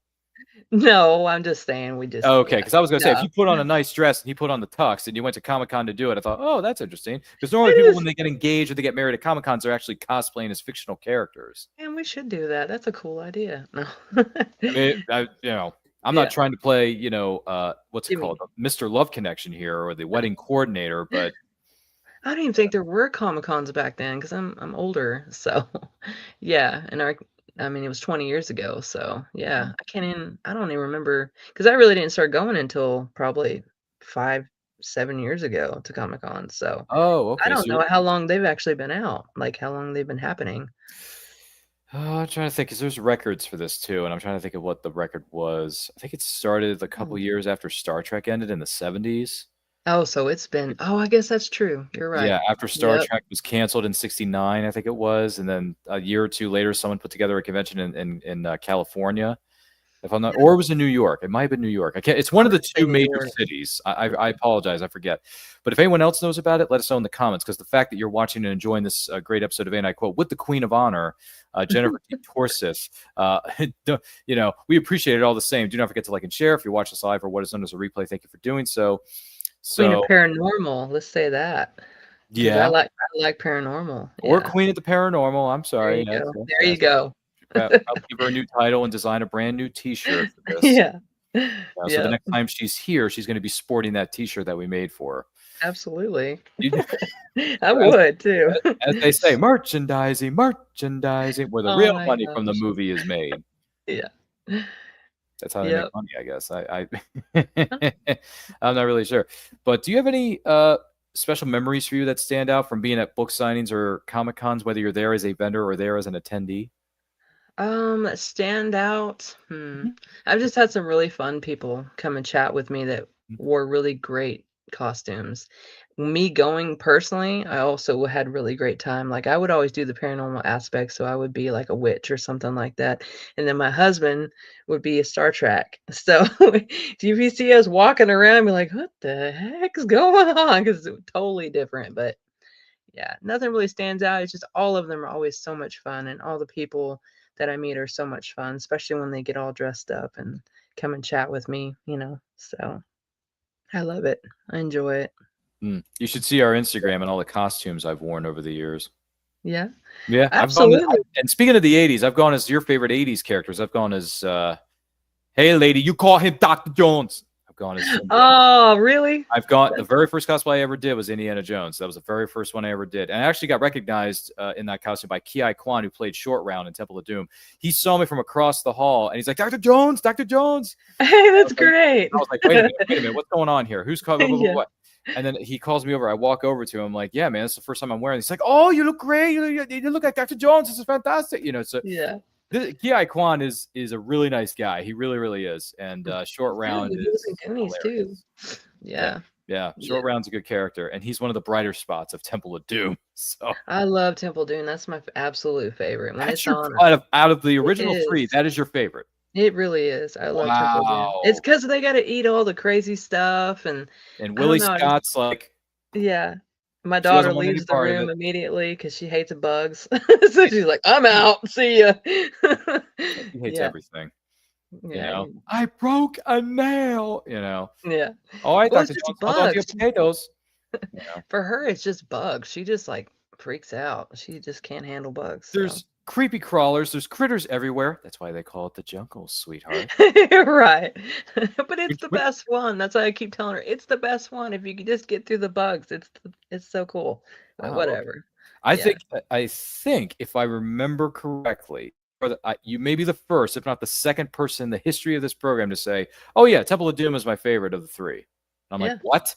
G: no, I'm just saying we just
F: Okay,
G: yeah.
F: because I was going to say, if
G: No.
F: you put on a nice dress and he put on the tux and you went to Comic-Con to do it, I thought, oh, that's interesting. Because normally
G: It
F: people,
G: is.
F: when they get engaged or they get married at Comic-Cons, they're actually cosplaying as fictional characters.
G: And we should do that. That's a cool idea. No.
F: I mean, I'm
G: Yeah.
F: not trying to play, what's it
G: Jimmy.
F: called? Mr. Love Connection here or the wedding coordinator, but
G: I don't even think there were Comic Cons back then because I'm older. So yeah, and I mean it was 20 years ago. So yeah, I don't even remember because I really didn't start going until probably 5, 7 years ago to Comic Con. So
F: oh,
G: I
F: okay.
G: don't know how long they've actually been out, like how long they've been happening.
F: I'm trying to think because there's records for this too, and I'm trying to think of what the record was. I think it started a couple years after Star Trek ended in the 70s.
G: Oh, so it's been, oh, I guess that's true. You're right.
F: Yeah, after Star
G: Yep.
F: Trek was canceled in '69, I think it was, and then a year or two later, someone put together a convention in California, if I'm not, or it was in New York. It might have been New York. I can't. It's one of the
G: Say
F: two
G: New
F: major
G: York.
F: cities. I apologize, I forget. But if anyone else knows about it, let us know in the comments. Because the fact that you're watching and enjoying this great episode of And I Quote with the Queen of Honor, Jennifer T. Torseth, we appreciate it all the same. Do not forget to like and share if you're watching this live or what is known as a replay. Thank you for doing so.
G: Queen of
F: So
G: Paranormal. Let's say that. 'Cause
F: yeah,
G: I like paranormal.
F: or
G: Yeah.
F: Queen of the Paranormal. I'm
G: There
F: sorry.
G: you
F: Yes,
G: go.
F: yes,
G: There you
F: yes.
G: go.
F: I'll give her a new title and design a brand new T-shirt for this.
G: Yeah.
F: So the
G: Yeah,
F: next time she's here, she's going to be sporting that T-shirt that we made for her.
G: absolutely.
F: You-
G: I would too.
F: As they say, merchandising, where the
G: Oh
F: real
G: my
F: money from the
G: gosh.
F: movie is made.
G: Yeah.
F: That's how they make
G: Yep.
F: money, I guess. I'm not really sure. But do you have any special memories for you that stand out from being at book signings or Comic Cons, whether you're there as a vendor or there as an attendee?
G: Stand out. I've just had some really fun people come and chat with me that wore really great costumes. Me going personally, I also had really great time. Like I would always do the paranormal aspect, so I would be like a witch or something like that. And then my husband would be a Star Trek. So if you see us walking around, be like, what the heck's going on? Because it's totally different. But yeah, nothing really stands out. It's just all of them are always so much fun, and all the people that I meet are so much fun, especially when they get all dressed up and come and chat with me, you know. So I love it. I enjoy it.
F: You should see our Instagram and all the costumes I've worn over the years.
G: Yeah,
F: Yeah,
G: absolutely.
F: and speaking of the 80s, I've gone as your favorite 80s characters. I've gone as, hey, lady, you call him Dr. Jones. I've gone as
G: Oh, really?
F: I've gone, the very first cosplay I ever did was Indiana Jones. That was the very first one I ever did. And I actually got recognized in that costume by Ki Kwan, who played Short Round in Temple of Doom. He saw me from across the hall, and he's like, Dr. Jones, Dr. Jones.
G: Hey, that's great.
F: I was like, wait a minute, what's going on here? Who's calling?
G: Yeah.
F: And then he calls me over. I walk over to him, like, yeah, man, it's the first time I'm wearing this. He's like, oh, you look great. You look like Dr. Jones. This is fantastic. So
G: Yeah.
F: Ki Kwan is a really nice guy. He really, really is. And Short Round
G: He was in
F: is
G: Goonies too.
F: hilarious.
G: Yeah.
F: Yeah. Short Round's a good character, and he's one of the brighter spots of Temple of Doom. So
G: I love Temple Doom. That's my absolute favorite. When
F: that's
G: it's
F: your
G: on,
F: out of the original
G: is.
F: 3, that is your favorite.
G: It really is. I love Temple Doom. It's because they got to eat all the crazy stuff, and
F: Willie
G: know,
F: Scott's like,
G: yeah. My
F: she doesn't
G: daughter
F: want any
G: leaves the
F: part of
G: room
F: it.
G: immediately because she hates bugs. So she's like, "I'm out. See ya."
F: He hates everything.
G: Yeah.
F: I broke a nail.
G: Yeah.
F: All right,
G: Well,
F: Dr.
G: it's just
F: Jones, hold on to your
G: bugs.
F: potatoes.
G: For her, it's just bugs. She just like freaks out. She just can't handle bugs.
F: There's creepy crawlers. There's critters everywhere. That's why they call it the jungle, sweetheart.
G: Right. But it's the best one. That's why I keep telling her it's the best one. If you could just get through the bugs, it's so cool. But whatever.
F: I think if I remember correctly, you may be the first, if not the second person in the history of this program to say, "Oh yeah, Temple of Doom is my favorite of the 3." I'm like, what?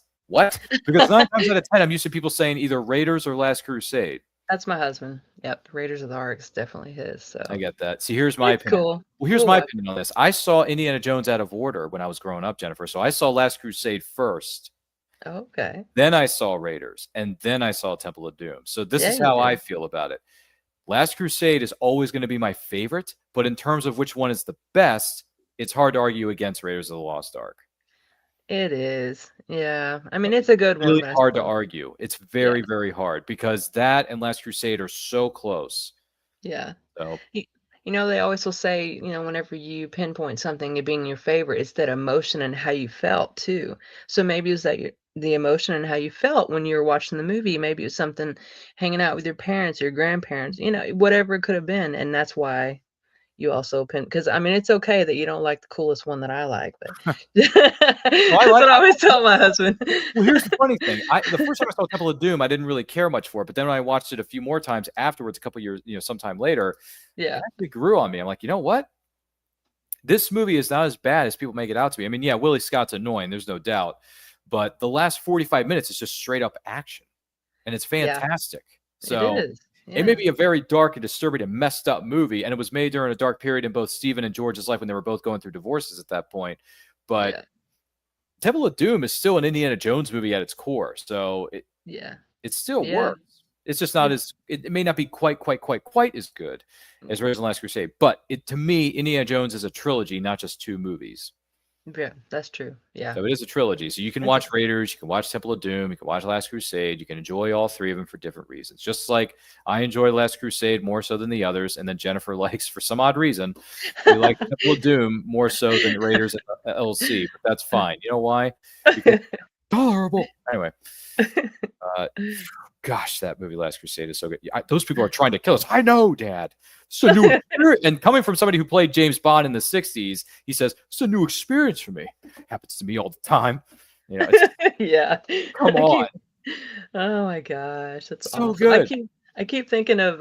F: Because 9 times out of 10, I'm used to people saying either Raiders or Last Crusade.
G: That's my husband. Yep, Raiders of the Ark is definitely his. So
F: I get that. See, here's my opinion.
G: Cool.
F: Well, here's my opinion on this. I saw Indiana Jones out of order when I was growing up, Jennifer. So I saw Last Crusade first.
G: Okay.
F: Then I saw Raiders, and then I saw Temple of Doom. So this is how I feel about it. Last Crusade is always going to be my favorite, but in terms of which one is the best, it's hard to argue against Raiders of the Lost Ark.
G: It is. Yeah. I mean, it's a good one.
F: Really hard to argue. It's very, very hard because that and Last Crusade are so close.
G: Yeah.
F: So
G: they always will say, whenever you pinpoint something as being your favorite, it's that emotion and how you felt too. So maybe it's that the emotion and how you felt when you were watching the movie. Maybe it was something hanging out with your parents or your grandparents, whatever it could have been. And that's why you also because I mean, it's okay that you don't like the coolest one that I like, but that's what I always tell my husband.
F: Well, here's the funny thing. The first time I saw Temple of Doom, I didn't really care much for it, but then when I watched it a few more times afterwards, a couple years, sometime later, it actually grew on me. I'm like, you know what? This movie is not as bad as people make it out to be. I mean, yeah, Willie Scott's annoying, there's no doubt, but the last 45 minutes is just straight up action, and it's fantastic. So
G: it is.
F: It may be a very dark and disturbing and messed up movie, and it was made during a dark period in both Stephen and George's life when they were both going through divorces at that point. But Temple of Doom is still an Indiana Jones movie at its core, so it still works. It's just not as it may not be quite as good as Raiders of the Last Crusade, but to me, Indiana Jones is a trilogy, not just 2 movies.
G: Yeah, that's true. Yeah.
F: So it is a trilogy. So you can watch Raiders, you can watch Temple of Doom, you can watch Last Crusade, you can enjoy all 3 of them for different reasons. Just like I enjoy Last Crusade more so than the others, and then Jennifer likes, for some odd reason, we like Temple of Doom more so than Raiders LC, but that's fine. You know why? Because tolerable. Anyway. Gosh, that movie Last Crusade is so good. Those people are trying to kill us. I know, Dad. It's a new experience. And coming from somebody who played James Bond in the 60s, he says, it's a new experience for me. Happens to me all the time.
G: Yeah.
F: Come on.
G: Oh my gosh. That's
F: so
G: awesome.
F: good.
G: I keep thinking of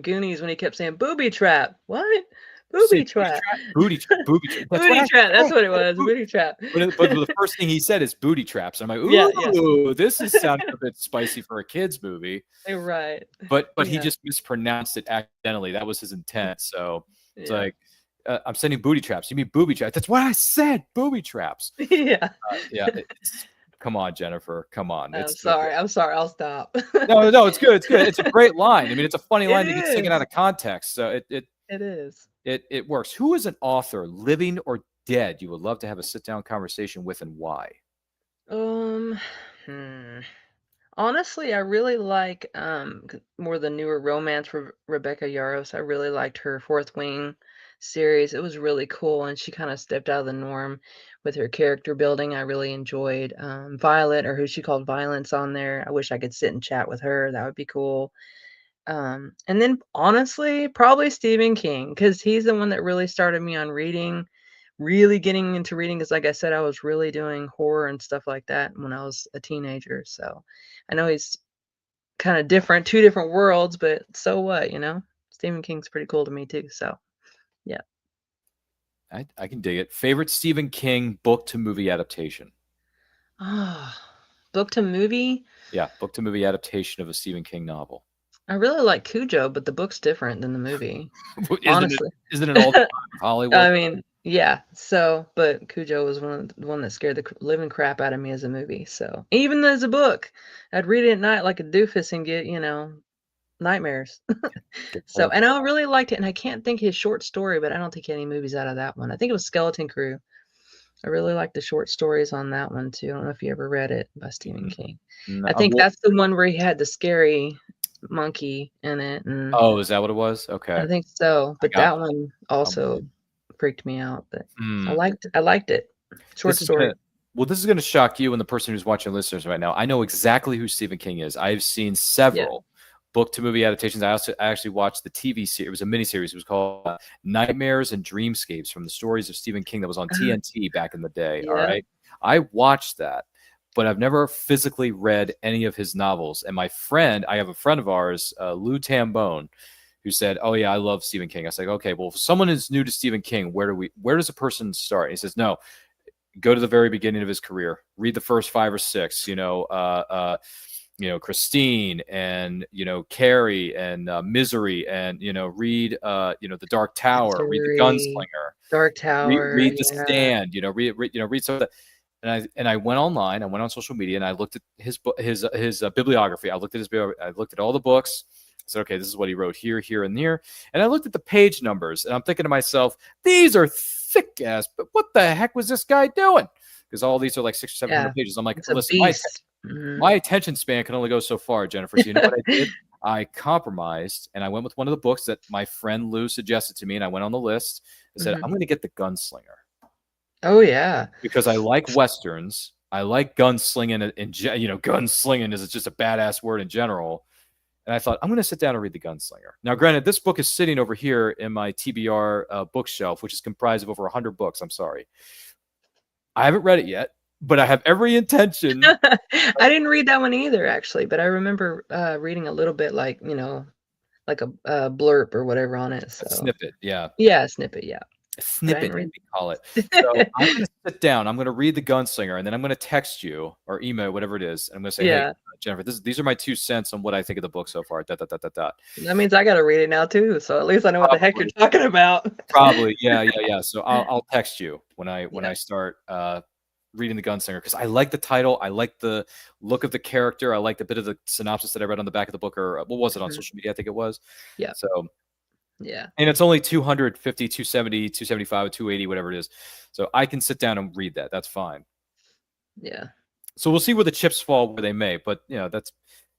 G: Goonies when he kept saying booby trap. What? Booby trap.
F: Booty trap.
G: Booty trap. That's what it was. Booty trap.
F: But the first thing he said is booty traps. I'm like, ooh, this is sounding a bit spicy for a kid's movie.
G: Right.
F: But he just mispronounced it accidentally. That was his intent. So it's like, I'm sending booty traps. You mean booby traps? That's what I said. Booby traps.
G: Yeah.
F: Come on, Jennifer. Come on.
G: I'm sorry. I'll stop.
F: No, it's good. It's good. It's a great line. I mean, it's a funny line to get taken out of context. So it
G: is.
F: It works. Who is an author, living or dead, you would love to have a sit-down conversation with, and why?
G: Honestly, I really like more the newer romance for Rebecca Yarros. I really liked her Fourth Wing series. It was really cool, and she kind of stepped out of the norm with her character building. I really enjoyed Violet, or who she called Violence, on there. I wish I could sit and chat with her. That would be cool. And then honestly, probably Stephen King, because he's the one that really started me on reading, really getting into reading. Because like I said, I was really doing horror and stuff like that when I was a teenager. So I know he's kind of different, 2 different worlds, but so what, Stephen King's pretty cool to me too. So yeah.
F: I can dig it. Favorite Stephen King book to movie adaptation?
G: Book to movie.
F: Yeah, book to movie adaptation of a Stephen King novel.
G: I really like Cujo, but the book's different than the movie.
F: Isn't
G: Honestly.
F: it all the time of Hollywood?
G: I mean, yeah. So, but Cujo was the one that scared the living crap out of me as a movie. So, even as a book, I'd read it at night like a doofus and get, nightmares. So, and I really liked it. And I can't think his short story, but I don't think any movies out of that one. I think it was Skeleton Crew. I really like the short stories on that one too. I don't know if you ever read it by Stephen King.
F: No,
G: I think that's the one where he had the scary monkey in it. And
F: oh, is that what it was? Okay.
G: I think so. But that one also freaked me out. But I liked it. Short story.
F: This is going to shock you and the person who's watching listeners right now. I know exactly who Stephen King is. I've seen several book to movie adaptations. I actually watched the TV series. It was a miniseries. It was called Nightmares and Dreamscapes, from the stories of Stephen King, that was on TNT back in the day. All right. I watched that, but I've never physically read any of his novels. And I have a friend of ours, Lou Tambone, who said, "Oh yeah, I love Stephen King." I was like, "Okay, well, if someone is new to Stephen King, where does a person start?" And he says, "No, go to the very beginning of his career. Read the first 5 or 6. Christine and Carrie and Misery, and read The Dark Tower, read The Gunslinger,
G: Dark Tower,
F: read The Stand, read some of that." And I went online, I went on social media, and I looked at his bibliography. I looked at all the books. I said, okay, this is what he wrote here, here, and there. And I looked at the page numbers, and I'm thinking to myself, these are thick ass, but what the heck was this guy doing? Because all these are like 600 or 700 pages. I'm like, listen, my attention span can only go so far, Jennifer. So you know what I did? I compromised, and I went with one of the books that my friend Lou suggested to me, and I went on the list. I said, I'm going to get The Gunslinger.
G: Oh, yeah.
F: Because I like Westerns. I like gunslinging. Gunslinging is just a badass word in general. And I thought, I'm going to sit down and read The Gunslinger. Now, granted, this book is sitting over here in my TBR bookshelf, which is comprised of over 100 books. I'm sorry. I haven't read it yet, but I have every intention.
G: I didn't read that one either, actually, but I remember reading a little bit, like a blurb or whatever on it. So.
F: A snippet, yeah.
G: Yeah, a snippet, yeah.
F: A snippet, we call it. So I'm going to sit down. I'm going to read The Gunslinger, and then I'm going to text you or email, whatever it is. And I'm going to say, hey, Jennifer, these are my 2 cents on what I think of the book so far.
G: That means I got to read it now, too. So at least I know what the heck you're talking about.
F: Probably, yeah. So I'll text you when I start reading The Gunslinger, because I like the title. I like the look of the character. I like the bit of the synopsis that I read on the back of the book, or what was it on social media? I think it was.
G: Yeah.
F: So.
G: Yeah.
F: And it's only 250, 270, 275, 280, whatever it is. So I can sit down and read that. That's fine.
G: Yeah.
F: So we'll see where the chips fall where they may. But, that's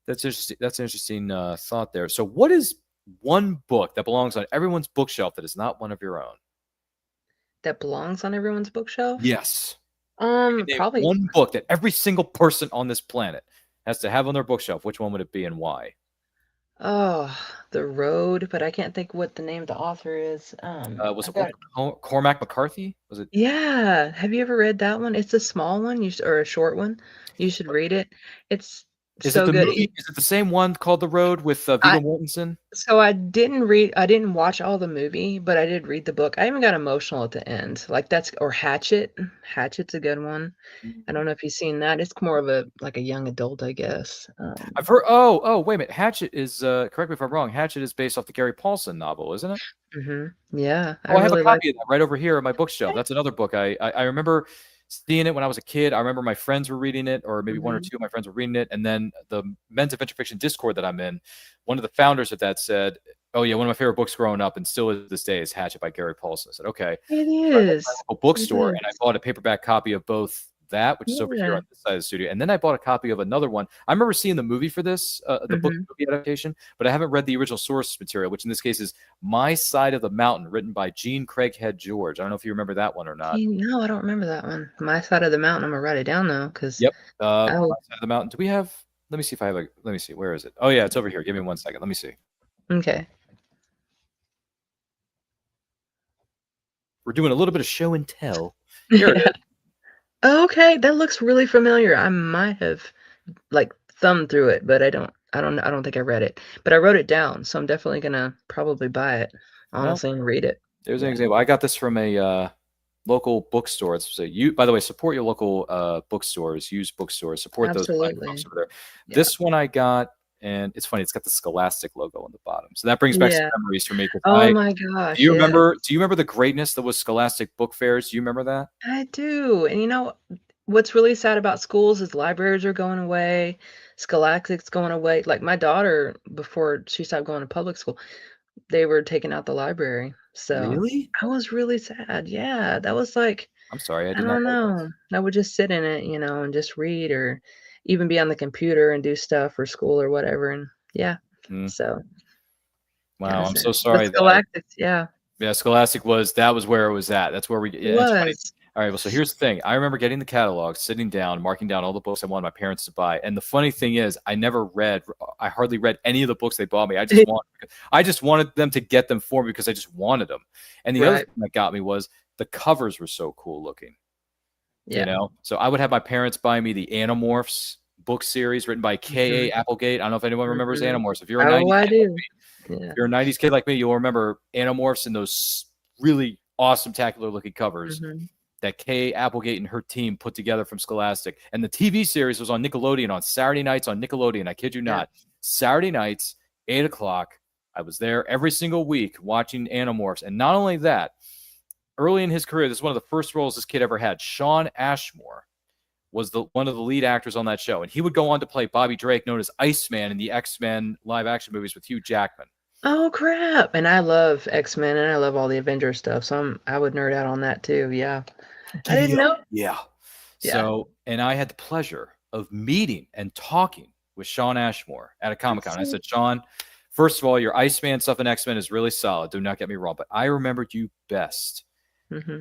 F: interesting. That's an interesting thought there. So what is one book that belongs on everyone's bookshelf that is not one of your own?
G: That belongs on everyone's bookshelf?
F: Yes.
G: Probably
F: one book that every single person on this planet has to have on their bookshelf. Which one would it be and why?
G: Oh, The Road, but I can't think what the name of the author is.
F: Was it Cormac McCarthy? Was it?
G: Yeah. Have you ever read that one? It's a small one, or a short one. You should read it. It's so good.
F: Is it the same one called The Road with Viggo Mortensen?
G: So I didn't watch all the movie, but I did read the book. I even got emotional at the end. Like or Hatchet. Hatchet's a good one. I don't know if you've seen that. It's more of a young adult, I guess.
F: I've heard. Oh, wait a minute. Hatchet is. Correct me if I'm wrong. Hatchet is based off the Gary Paulson novel, isn't it?
G: Mm-hmm. Yeah.
F: I have a copy of that right over here on my bookshelf. That's another book. I remember seeing it when I was a kid. I remember my friends were reading it, or maybe 1 or 2 of my friends were reading it. And then the Men's Adventure Fiction Discord that I'm in, one of the founders of that said, "Oh yeah, one of my favorite books growing up and still is this day is Hatchet by Gary Paulson." I said, "Okay."
G: It is.
F: I went to a bookstore and I bought a paperback copy of both that, which is over here on this side of the studio, and then I bought a copy of another one. I remember seeing the movie for this, the book movie adaptation, but I haven't read the original source material, which in this case is My Side of the Mountain, written by Gene Craighead George. I don't know if you remember that one or not.
G: No, I don't remember that one. My Side of the Mountain. I'm gonna write it down though, because
F: My Side of the Mountain. Do we have? Let me see if I have a. Let me see. Where is it? Oh yeah, it's over here. Give me 1 second. Let me see.
G: Okay.
F: We're doing a little bit of show and tell. Here it is.
G: Okay, that looks really familiar. I might have thumbed through it, but I don't think I read it. But I wrote it down, so I'm definitely gonna probably buy it, honestly, and read it.
F: There's an example. I got this from a local bookstores. So you, by the way, support your local bookstores, used bookstores, support those fine
G: Absolutely.
F: folks over there.
G: Yeah.
F: This one I got, and it's funny, it's got the Scholastic logo on the bottom. So that brings back some
G: Yeah.
F: memories for me. 'Cause
G: Oh my gosh.
F: do you
G: Yeah.
F: remember the greatness that was Scholastic book fairs? Do you remember that?
G: I do. And what's really sad about schools is libraries are going away, Scholastic's going away. Like my daughter, before she stopped going to public school, they were taking out the library. So
F: Really?
G: I was really sad. Yeah. That was like,
F: I'm sorry, I
G: I
F: did not
G: don't
F: know this.
G: know. I would just sit in it, and just read or even be on the computer and do stuff for school or whatever. And yeah.
F: Mm.
G: So
F: Wow,
G: kinda
F: I'm
G: sad.
F: so
G: But
F: sorry that
G: Scholastic's, yeah.
F: yeah, Scholastic that was where it was at. That's where
G: It
F: it's funny.
G: was.
F: All right, well, so here's the thing. I remember getting the catalog, sitting down, marking down all the books I wanted my parents to buy. And the funny thing is, I hardly read any of the books they bought me. I just wanted them to get them for me because I just wanted them. And the other
G: Right.
F: thing that got me was the covers were so cool looking.
G: Yeah.
F: So I would have my parents buy me the Animorphs book series written by K.A.
G: Mhm.
F: Applegate. I don't know if anyone remembers
G: Mhm.
F: Animorphs. If you're a
G: Oh,
F: 90s
G: I
F: kid like
G: do.
F: me,
G: Yeah.
F: if you're a 90s kid like me, you'll remember Animorphs and those really awesome, tacular looking covers
G: Mhm.
F: that Kay Applegate and her team put together from Scholastic. And the TV series was on Nickelodeon on Saturday nights on Nickelodeon. I kid you not. Saturday nights, 8 o'clock. I was there every single week watching Animorphs. And not only that, early in his career, this is one of the first roles this kid ever had. Sean Ashmore was one of the lead actors on that show. And he would go on to play Bobby Drake, known as Iceman in the X-Men live action movies with Hugh Jackman.
G: Oh, crap. And I love X-Men and I love all the Avengers stuff. So I would nerd out on that too. Yeah. I didn't know.
F: Yeah.
G: Yeah.
F: So, and I had the pleasure of meeting and talking with Sean Ashmore at a Comic-Con. I said, Sean, first of all, your Iceman stuff in X-Men is really solid. Do not get me wrong, but I remembered you best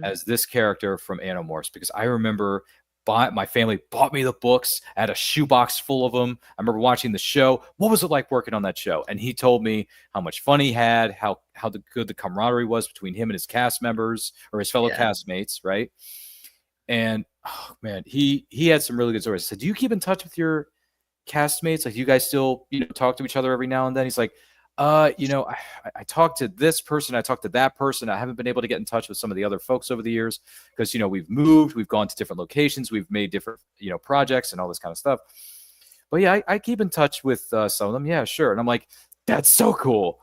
F: as this character from Animorphs because I remember my family bought me the books. I had a shoebox full of them. I remember watching the show. What was it like working on that show? And he told me how much fun he had, how good the camaraderie was between him and his cast members or his fellow castmates, right? And oh man, he had some really good stories. I said, do you keep in touch with your castmates? Like, you guys still talk to each other every now and then? He's like, I talked to this person, I talked to that person. I haven't been able to get in touch with some of the other folks over the years because we've moved, we've gone to different locations, we've made different projects and all this kind of stuff. But yeah, I keep in touch with some of them. Yeah, sure. And I'm like, that's so cool.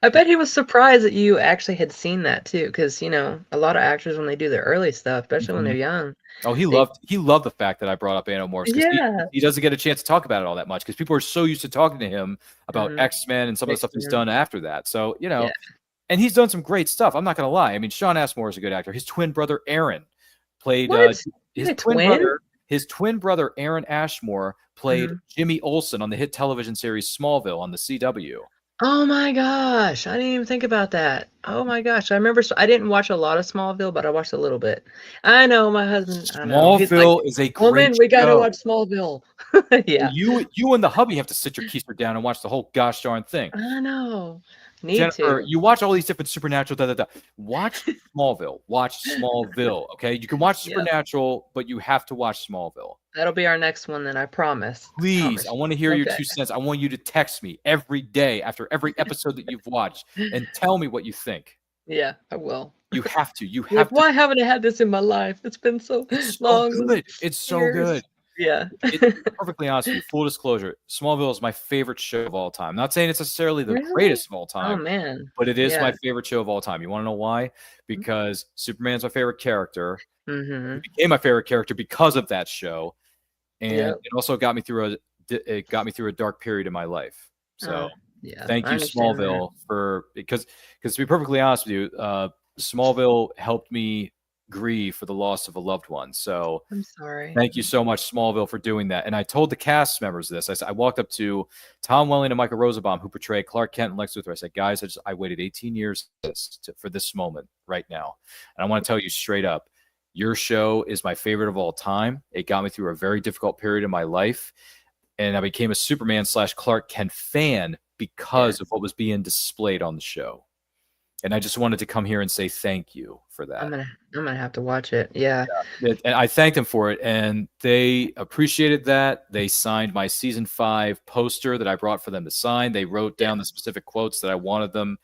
G: I bet he was surprised that you actually had seen that too, because a lot of actors when they do their early stuff, especially when they're young.
F: Oh, he loved the fact that I brought up Animorphs because he doesn't get a chance to talk about it all that much because people are so used to talking to him about X-Men and some of the stuff he's done after that. So and he's done some great stuff. I'm not gonna lie. I mean, Sean Ashmore is a good actor. His twin brother Aaron played his twin brother Aaron Ashmore played Jimmy Olsen on the hit television series Smallville on the CW.
G: Oh my gosh, I didn't even think about that. Oh my gosh, I remember. I didn't watch a lot of Smallville, but I watched a little bit. I know my husband.
F: Smallville is a great
G: woman. We got to
F: show.
G: watch Smallville. Yeah,
F: you and the hubby have to sit your keister down and watch the whole gosh darn thing.
G: I know. Need
F: Jennifer,
G: to.
F: you watch all these different supernatural. Watch Smallville. Watch Smallville. Okay, you can watch Supernatural, but you have to watch Smallville.
G: That'll be our next one, then. I promise.
F: Please, I want to hear your 2 cents. I want you to text me every day after every episode that you've watched and tell me what you think.
G: Yeah, I will.
F: You have to. You have to.
G: Why haven't I had this in my life? It's been so long.
F: So good. It's so good.
G: Yeah.
F: Perfectly honest with you, full disclosure, Smallville is my favorite show of all time. Not saying it's necessarily the greatest of all time.
G: Oh man.
F: But it is my favorite show of all time. You want to know why? Because Superman's my favorite character. He became my favorite character because of that show. And it also got me through a dark period in my life. So thank you, Smallville, because to be perfectly honest with you, Smallville helped me grieve for the loss of a loved one. So
G: I'm sorry.
F: Thank you so much, Smallville, for doing that. And I told the cast members this. I walked up to Tom Welling and Michael Rosenbaum, who portray Clark Kent and Lex Luthor. I said, guys, I waited 18 years for this moment right now. And I want to tell you straight up, your show is my favorite of all time. It got me through a very difficult period in my life. And I became a Superman / Clark Kent fan because of what was being displayed on the show. And I just wanted to come here and say thank you for that.
G: I'm gonna have to watch it. Yeah.
F: And I thanked them for it, and they appreciated that. They signed my season 5 poster that I brought for them to sign. They wrote down the specific quotes that I wanted them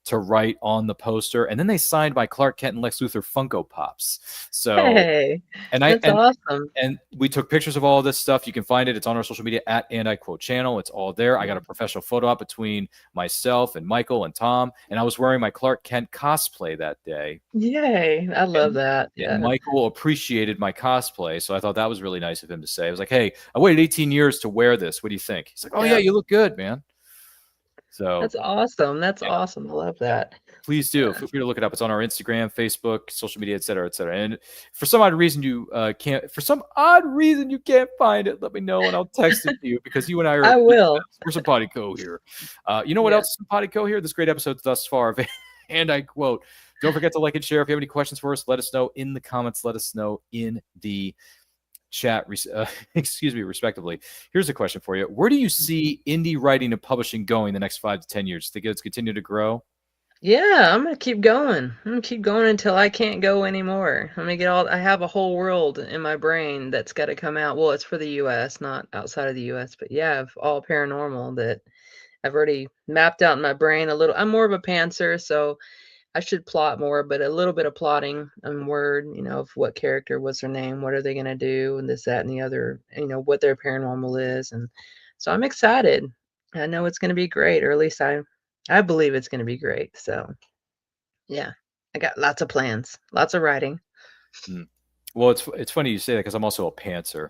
F: to write on the poster, and then they signed my Clark Kent and Lex Luthor Funko Pops. So,
G: Hey,
F: and
G: that's awesome.
F: and we took pictures of all this stuff. You can find it. It's on our social media at And I Quote channel. It's all there. I got a professional photo op between myself and Michael and Tom, and I was wearing my Clark Kent cosplay that day.
G: Yay. I love that. Yeah.
F: And Michael appreciated my cosplay, so I thought that was really nice of him to say. I was like, "Hey, I waited 18 years to wear this. What do you think?" He's like, "Oh yeah, you look good, man." So
G: that's awesome. That's awesome. I love that.
F: please do. Feel free to look it up. It's on our Instagram, Facebook, social media, et cetera, et cetera. And for some odd reason you can't find it, let me know and I'll text it to you, because you and I are
G: I will.
F: we're some potty co here. You know what else is some potty co here? This great episode thus far. And I quote, don't forget to like and share. If you have any questions for us, let us know in the comments. Let us know in the chat, respectively. Here's a question for you. Where do you see indie writing and publishing going the next 5 to 10 years? Think it's continue to grow?
G: Yeah, I'm gonna keep going. I'm gonna keep going until I can't go anymore. I'm gonna get I have a whole world in my brain that's got to come out. Well, it's for the US, not outside of the US, but yeah, of all paranormal that I've already mapped out in my brain a little. I'm more of a pantser, so I should plot more, but a little bit of plotting and word, of what character, what's their name, what are they gonna do, and this, that, and the other, what their paranormal is. And so I'm excited. I know it's gonna be great, or at least I believe it's gonna be great. So yeah, I got lots of plans, lots of writing.
F: Well, it's funny you say that, because I'm also a pantser.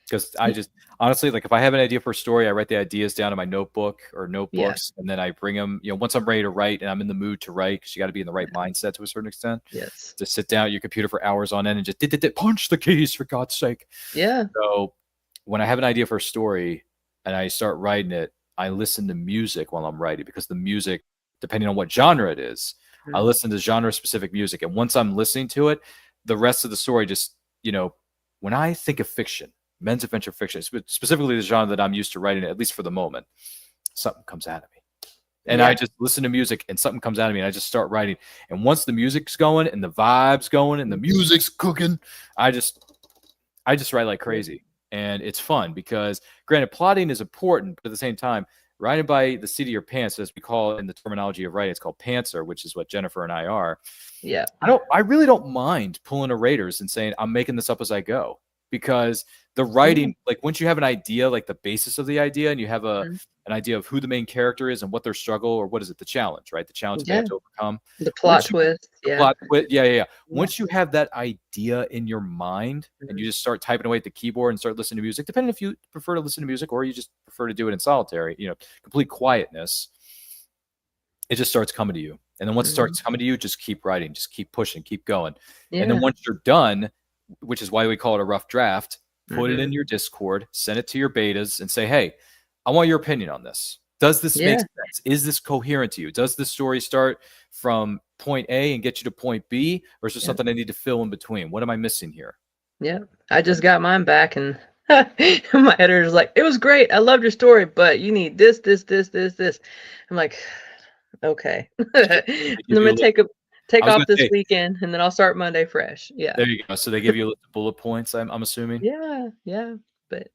F: Because I just honestly, like, if I have an idea for a story, I write the ideas down in my notebook or notebooks, and then I bring them. Once I'm ready to write and I'm in the mood to write, because you got to be in the right mindset to a certain extent.
G: Yes.
F: To sit down at your computer for hours on end and just punch the keys, for God's sake.
G: Yeah.
F: So when I have an idea for a story and I start writing it, I listen to music while I'm writing, because the music, depending on what genre it is, I listen to genre specific music. And once I'm listening to it, the rest of the story just, when I think of fiction, men's adventure fiction, specifically the genre that I'm used to writing, at least for the moment, something comes out of me. And I just listen to music and something comes out of me and I just start writing. And once the music's going and the vibe's going and the music's cooking, I just write like crazy. And it's fun, because granted, plotting is important, but at the same time, writing by the seat of your pants, as we call it in the terminology of writing, it's called pantser, which is what Jennifer and I are.
G: Yeah.
F: I really don't mind pulling a Raiders and saying, I'm making this up as I go, because the writing, like, once you have an idea, like the basis of the idea, and you have an idea of who the main character is and what their struggle, or what is it, the challenge, right? The challenge they have to overcome.
G: The plot twist.
F: Once you have that idea in your mind and you just start typing away at the keyboard and start listening to music, depending if you prefer to listen to music or you just prefer to do it in solitary, complete quietness, it just starts coming to you. And then once it starts coming to you, just keep writing, just keep pushing, keep going. And then once you're done, which is why we call it a rough draft, put it in your Discord, send it to your betas, and say, hey, I want your opinion on this. Does this make sense? Is this coherent to you? Does the story start from point A and get you to point B, or is there something I need to fill in between? What am I missing here?
G: Yeah, I just got mine back, and my editor's like, it was great. I loved your story, but you need this, this, this, this, this. I'm like, okay. I'm gonna take off this weekend, and then I'll start Monday fresh. Yeah.
F: There you go. So they give you a list of bullet points, I'm assuming.
G: Yeah. But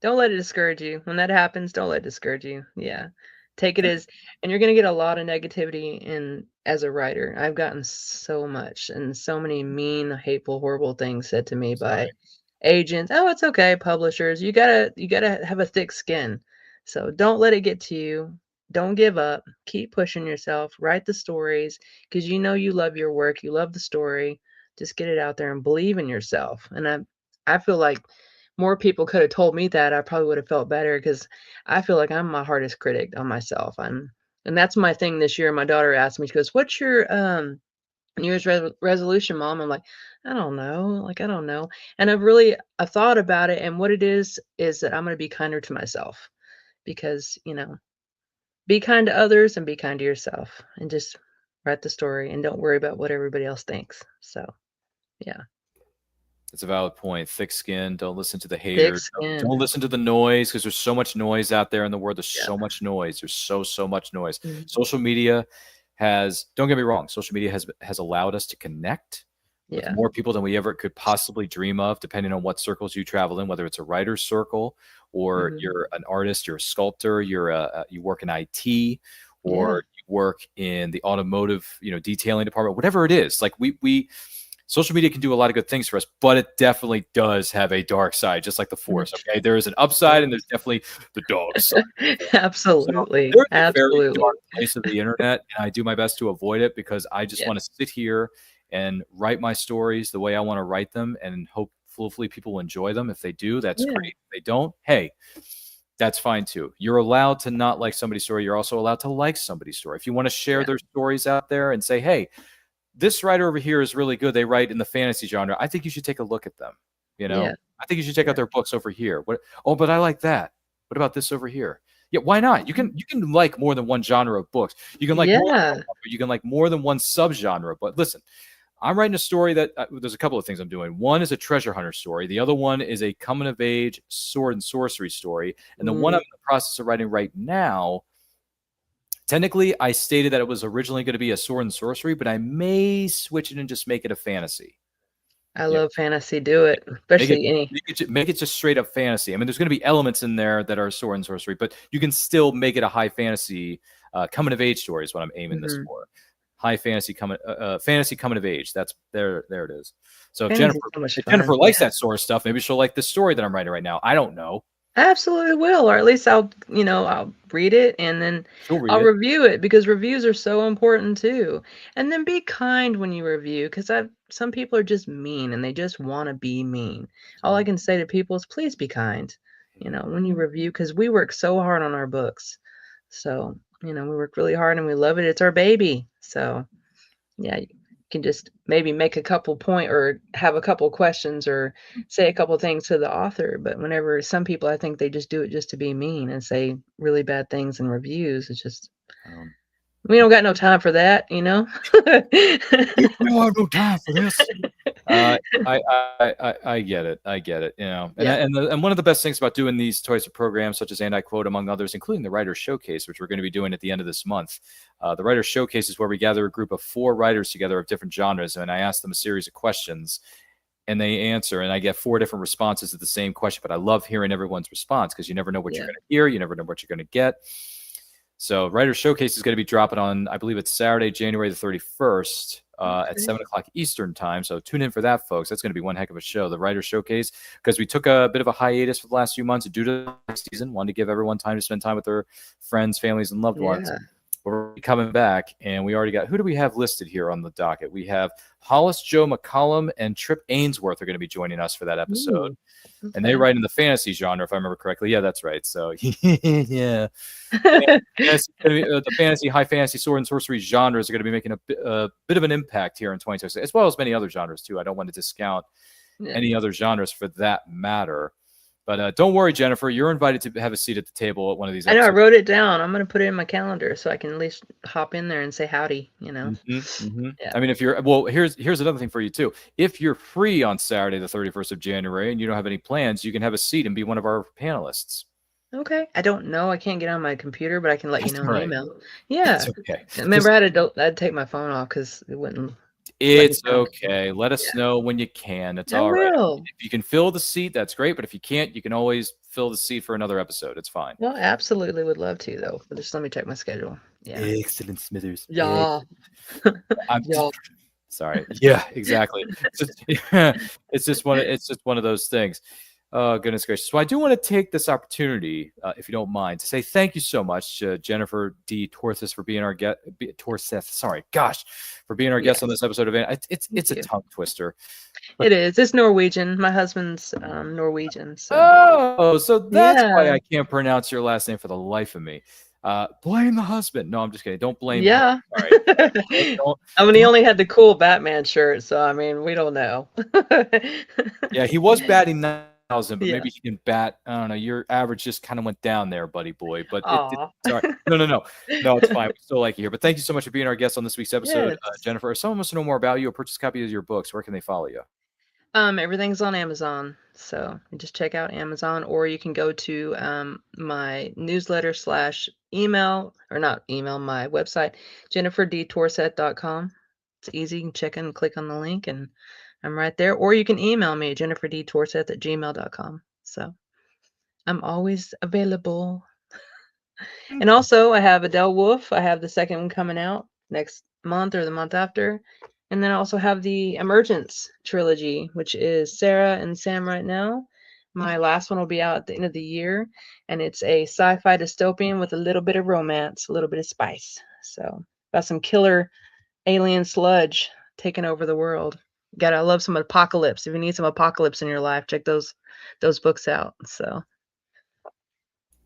G: don't let it discourage you. When that happens, don't let it discourage you. Yeah. Take it as, and you're gonna get a lot of negativity as a writer. I've gotten so much and so many mean, hateful, horrible things said to me by agents. Oh, it's okay, publishers. You gotta have a thick skin. So don't let it get to you. Don't give up. Keep pushing yourself. Write the stories, because you love your work. You love the story. Just get it out there and believe in yourself. And I feel like more people could have told me that. I probably would have felt better, because I feel like I'm my hardest critic on myself. And that's my thing this year. My daughter asked me, she goes, "What's your New Year's resolution, Mom?" I'm like, I don't know. I don't know. And I've thought about it. And what it is that I'm going to be kinder to myself, because, be kind to others and be kind to yourself, and just write the story and don't worry about what everybody else thinks. So, yeah.
F: It's a valid point. Thick skin. Don't listen to the haters. Don't listen to the noise, because there's so much noise out there in the world. There's so much noise. There's so much noise. Social media don't get me wrong, social media has allowed us to connect with more people than we ever could possibly dream of, depending on what circles you travel in, whether it's a writer's circle, or you're an artist, you're a sculptor, you work in IT, or you work in the automotive, detailing department, whatever it is. Like we social media can do a lot of good things for us, but it definitely does have a dark side, just like the force. Okay, there is an upside, and there's definitely the dark side. So
G: Absolutely.
F: there's a very
G: Absolutely.
F: dark place of the internet, and I do my best to avoid it because I just
G: Yeah.
F: want to sit here and write my stories the way I want to write them, and hopefully people will enjoy them. If they do, that's
G: Yeah.
F: great. If they don't, hey, that's fine too. You're allowed to not like somebody's story. You're also allowed to like somebody's story. If you want to share
G: Yeah.
F: their stories out there and say, hey, this writer over here is really good. They write in the fantasy genre. I think you should take a look at them.
G: Yeah.
F: I think you should check out their books over here. What? Oh, but I like that. What about this over here? Yeah, why not? You can like more than one genre of books. You can like more than
G: Yeah.
F: one, you can like more than one subgenre. But listen, I'm writing a story that there's a couple of things I'm doing. One is a treasure hunter story. The other one is a coming of age sword and sorcery story. And the one I'm in the process of writing right now, technically, I stated that it was originally going to be a sword and sorcery, but I may switch it and just make it a fantasy.
G: I love fantasy. Do it, especially any.
F: Make it just straight up fantasy. I mean, there's going to be elements in there that are sword and sorcery, but you can still make it a high fantasy coming of age story is what I'm aiming this for. High fantasy coming of age. That's there it is. So if Jennifer likes that sort of stuff, maybe she'll like this story that I'm writing right now. I don't know.
G: I absolutely will, or at least I'll read it and then I'll review it because reviews are so important too. And then be kind when you review because some people are just mean and they just want to be mean. All I can say to people is please be kind, when you review because we work so hard on our books. So, we work really hard and we love it. It's our baby. So, yeah, you can just maybe make a couple point or have a couple questions or say a couple things to the author. But whenever some people, I think they just do it just to be mean and say really bad things in reviews. It's just, we don't got no time for that,
F: We don't have no time for this. I get it. I get it. And one of the best things about doing these Torseth programs, such as And I Quote, among others, including the Writer's Showcase, which we're going to be doing at the end of this month. The Writer's Showcase is where we gather a group of 4 writers together of different genres, and I ask them a series of questions, and they answer, and I get 4 different responses to the same question. But I love hearing everyone's response because you never know what you're going to hear. You never know what you're going to get. So Writer's Showcase is going to be dropping on, I believe it's Saturday, January the 31st at 7 o'clock Eastern time. So tune in for that, folks. That's going to be one heck of a show, the Writer's Showcase, because we took a bit of a hiatus for the last few months due to the season. Wanted to give everyone time to spend time with their friends, families, and loved ones. We're coming back, and we already got, who do we have listed here on the docket? We have Hollis Joe McCollum and Trip Ainsworth are going to be joining us for that episode. Okay. And they write in the fantasy genre, if I remember correctly. Yeah, that's right. So, yeah. The fantasy, high fantasy, sword and sorcery genres are going to be making a bit of an impact here in 2026, as well as many other genres, too. I don't want to discount any other genres for that matter. But don't worry, Jennifer. You're invited to have a seat at the table at one of these episodes.
G: I know. I wrote it down. I'm going to put it in my calendar so I can at least hop in there and say howdy, Yeah.
F: I mean, here's another thing for you, too. If you're free on Saturday, the 31st of January, and you don't have any plans, you can have a seat and be one of our panelists.
G: Okay. I don't know. I can't get on my computer, but I can let you know in email. Yeah.
F: That's okay.
G: Remember, I had to take my phone off because it wouldn't.
F: It's okay. Let us know when you can. It's all right. If you can fill the seat, that's great. But if you can't, you can always fill the seat for another episode. It's fine.
G: Well, absolutely would love to, though. But just let me check my schedule. Yeah.
F: Excellent, Smithers.
G: Yeah.
F: Sorry. Yeah, exactly. It's just one of those things. Oh, goodness gracious. So I do want to take this opportunity, if you don't mind, to say thank you so much, Jennifer D. Torseth, for being our guest. For being our guest on this episode of it. It's a tongue twister.
G: It is. It's Norwegian. My husband's Norwegian. So.
F: Oh, so that's why I can't pronounce your last name for the life of me. Blame the husband. No, I'm just kidding. Don't blame him.
G: Yeah. I mean, he only had the cool Batman shirt, so I mean, we don't know.
F: Yeah, he was batting 9,000, but maybe he can bat. I don't know. Your average just kind of went down there, buddy boy. But sorry. No, it's fine. We still like you here. But thank you so much for being our guest on this week's episode, Jennifer. If someone wants to know more about you or purchase a copy of your books, where can they follow you?
G: Everything's on Amazon, so just check out Amazon, or you can go to my newsletter / email, or not email, my website, jenniferdtorseth.com. It's easy. You can check in and click on the link, and I'm right there. Or you can email me, jenniferdtorseth@gmail.com. So I'm always available. And also, I have Adele Wolf. I have the second one coming out next month or the month after. And then I also have the Emergence trilogy, which is Sarah and Sam right now. My last one will be out at the end of the year. And it's a sci-fi dystopian with a little bit of romance, a little bit of spice. So, got some killer alien sludge taking over the world. I love some apocalypse. If you need some apocalypse in your life, check those books out. So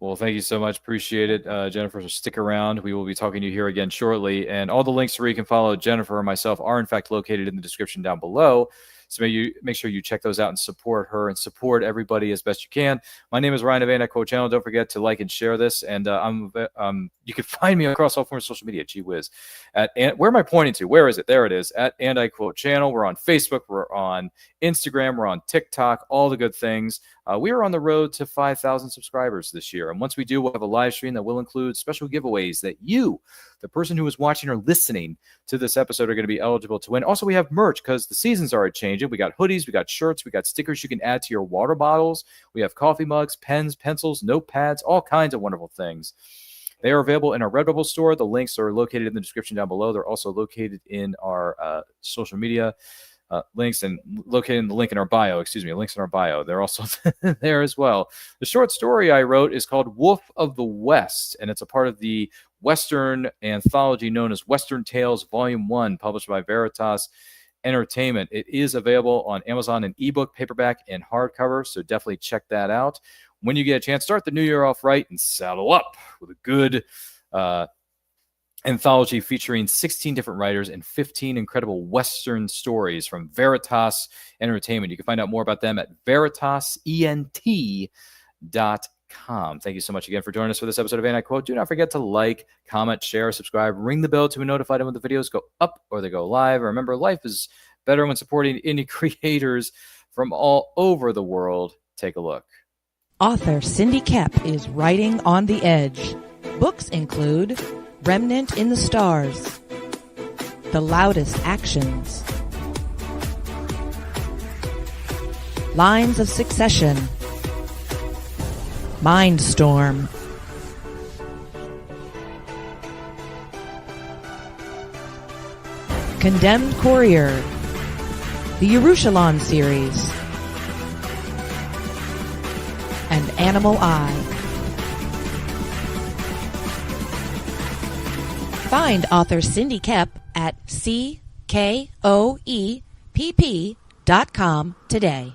F: Well, thank you so much. Appreciate it, Jennifer. So stick around. We will be talking to you here again shortly. And all the links where you can follow Jennifer and myself are, in fact, located in the description down below. So make sure you check those out and support her and support everybody as best you can. My name is Ryan of And I Quote Channel. Don't forget to like and share this. And you can find me across all forms of social media. Gee whiz. Where am I pointing to? Where is it? There it is. At And I Quote Channel. We're on Facebook. We're on Instagram. We're on TikTok. All the good things. We are on the road to 5,000 subscribers this year. And once we do, we'll have a live stream that will include special giveaways that you, the person who is watching or listening to this episode, are going to be eligible to win. Also, we have merch because the seasons are changing. We got hoodies, we got shirts, we got stickers you can add to your water bottles. We have coffee mugs, pens, pencils, notepads, all kinds of wonderful things. They are available in our Redbubble store. The links are located in the description down below. They're also located in our social media links and located in the link in our bio. Links in our bio. They're also there as well. The short story I wrote is called Wolf of the West, and it's a part of the Western anthology known as Western Tales Volume 1, published by Veritas Entertainment. It is available on Amazon in ebook, paperback, and hardcover, so definitely check that out. When you get a chance, start the new year off right and saddle up with a good anthology featuring 16 different writers and 15 incredible Western stories from Veritas Entertainment. You can find out more about them at veritasent.com. Thank you so much again for joining us for this episode of And I Quote. Do not forget to like, comment, share, subscribe, ring the bell to be notified when the videos go up or they go live. Remember, life is better when supporting indie creators from all over the world. Take a look.
A: Author Cindy Kepp is writing on the edge. Books include Remnant in the Stars, The Loudest Actions, Lines of Succession, Mindstorm, Condemned Courier, the Yerushalayim series, and Animal Eye. Find author Cindy Kepp at CKOEPP.com today.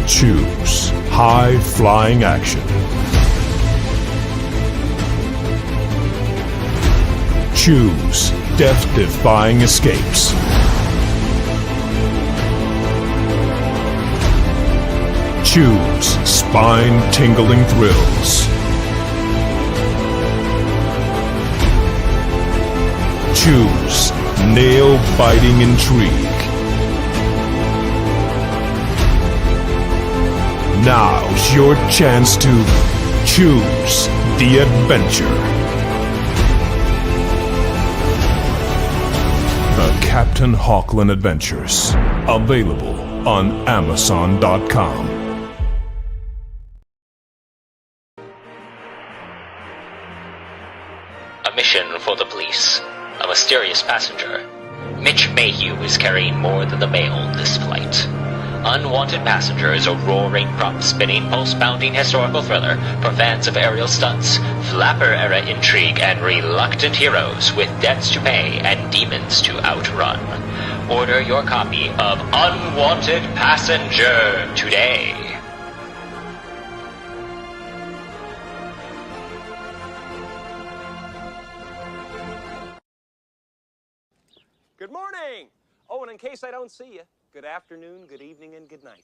H: Choose high-flying action. Choose death-defying escapes. Choose spine-tingling thrills. Choose nail-biting intrigue. Now's your chance to choose the adventure. The Captain Hawkland Adventures. Available on Amazon.com.
I: A mission for the police. A mysterious passenger. Mitch Mayhew is carrying more than the mail this flight. Unwanted Passenger is a roaring, prop-spinning, pulse-pounding historical thriller for fans of aerial stunts, flapper-era intrigue, and reluctant heroes with debts to pay and demons to outrun. Order your copy of Unwanted Passenger today.
J: Good morning! Oh, and in case I don't see you, good afternoon, good evening, and good night.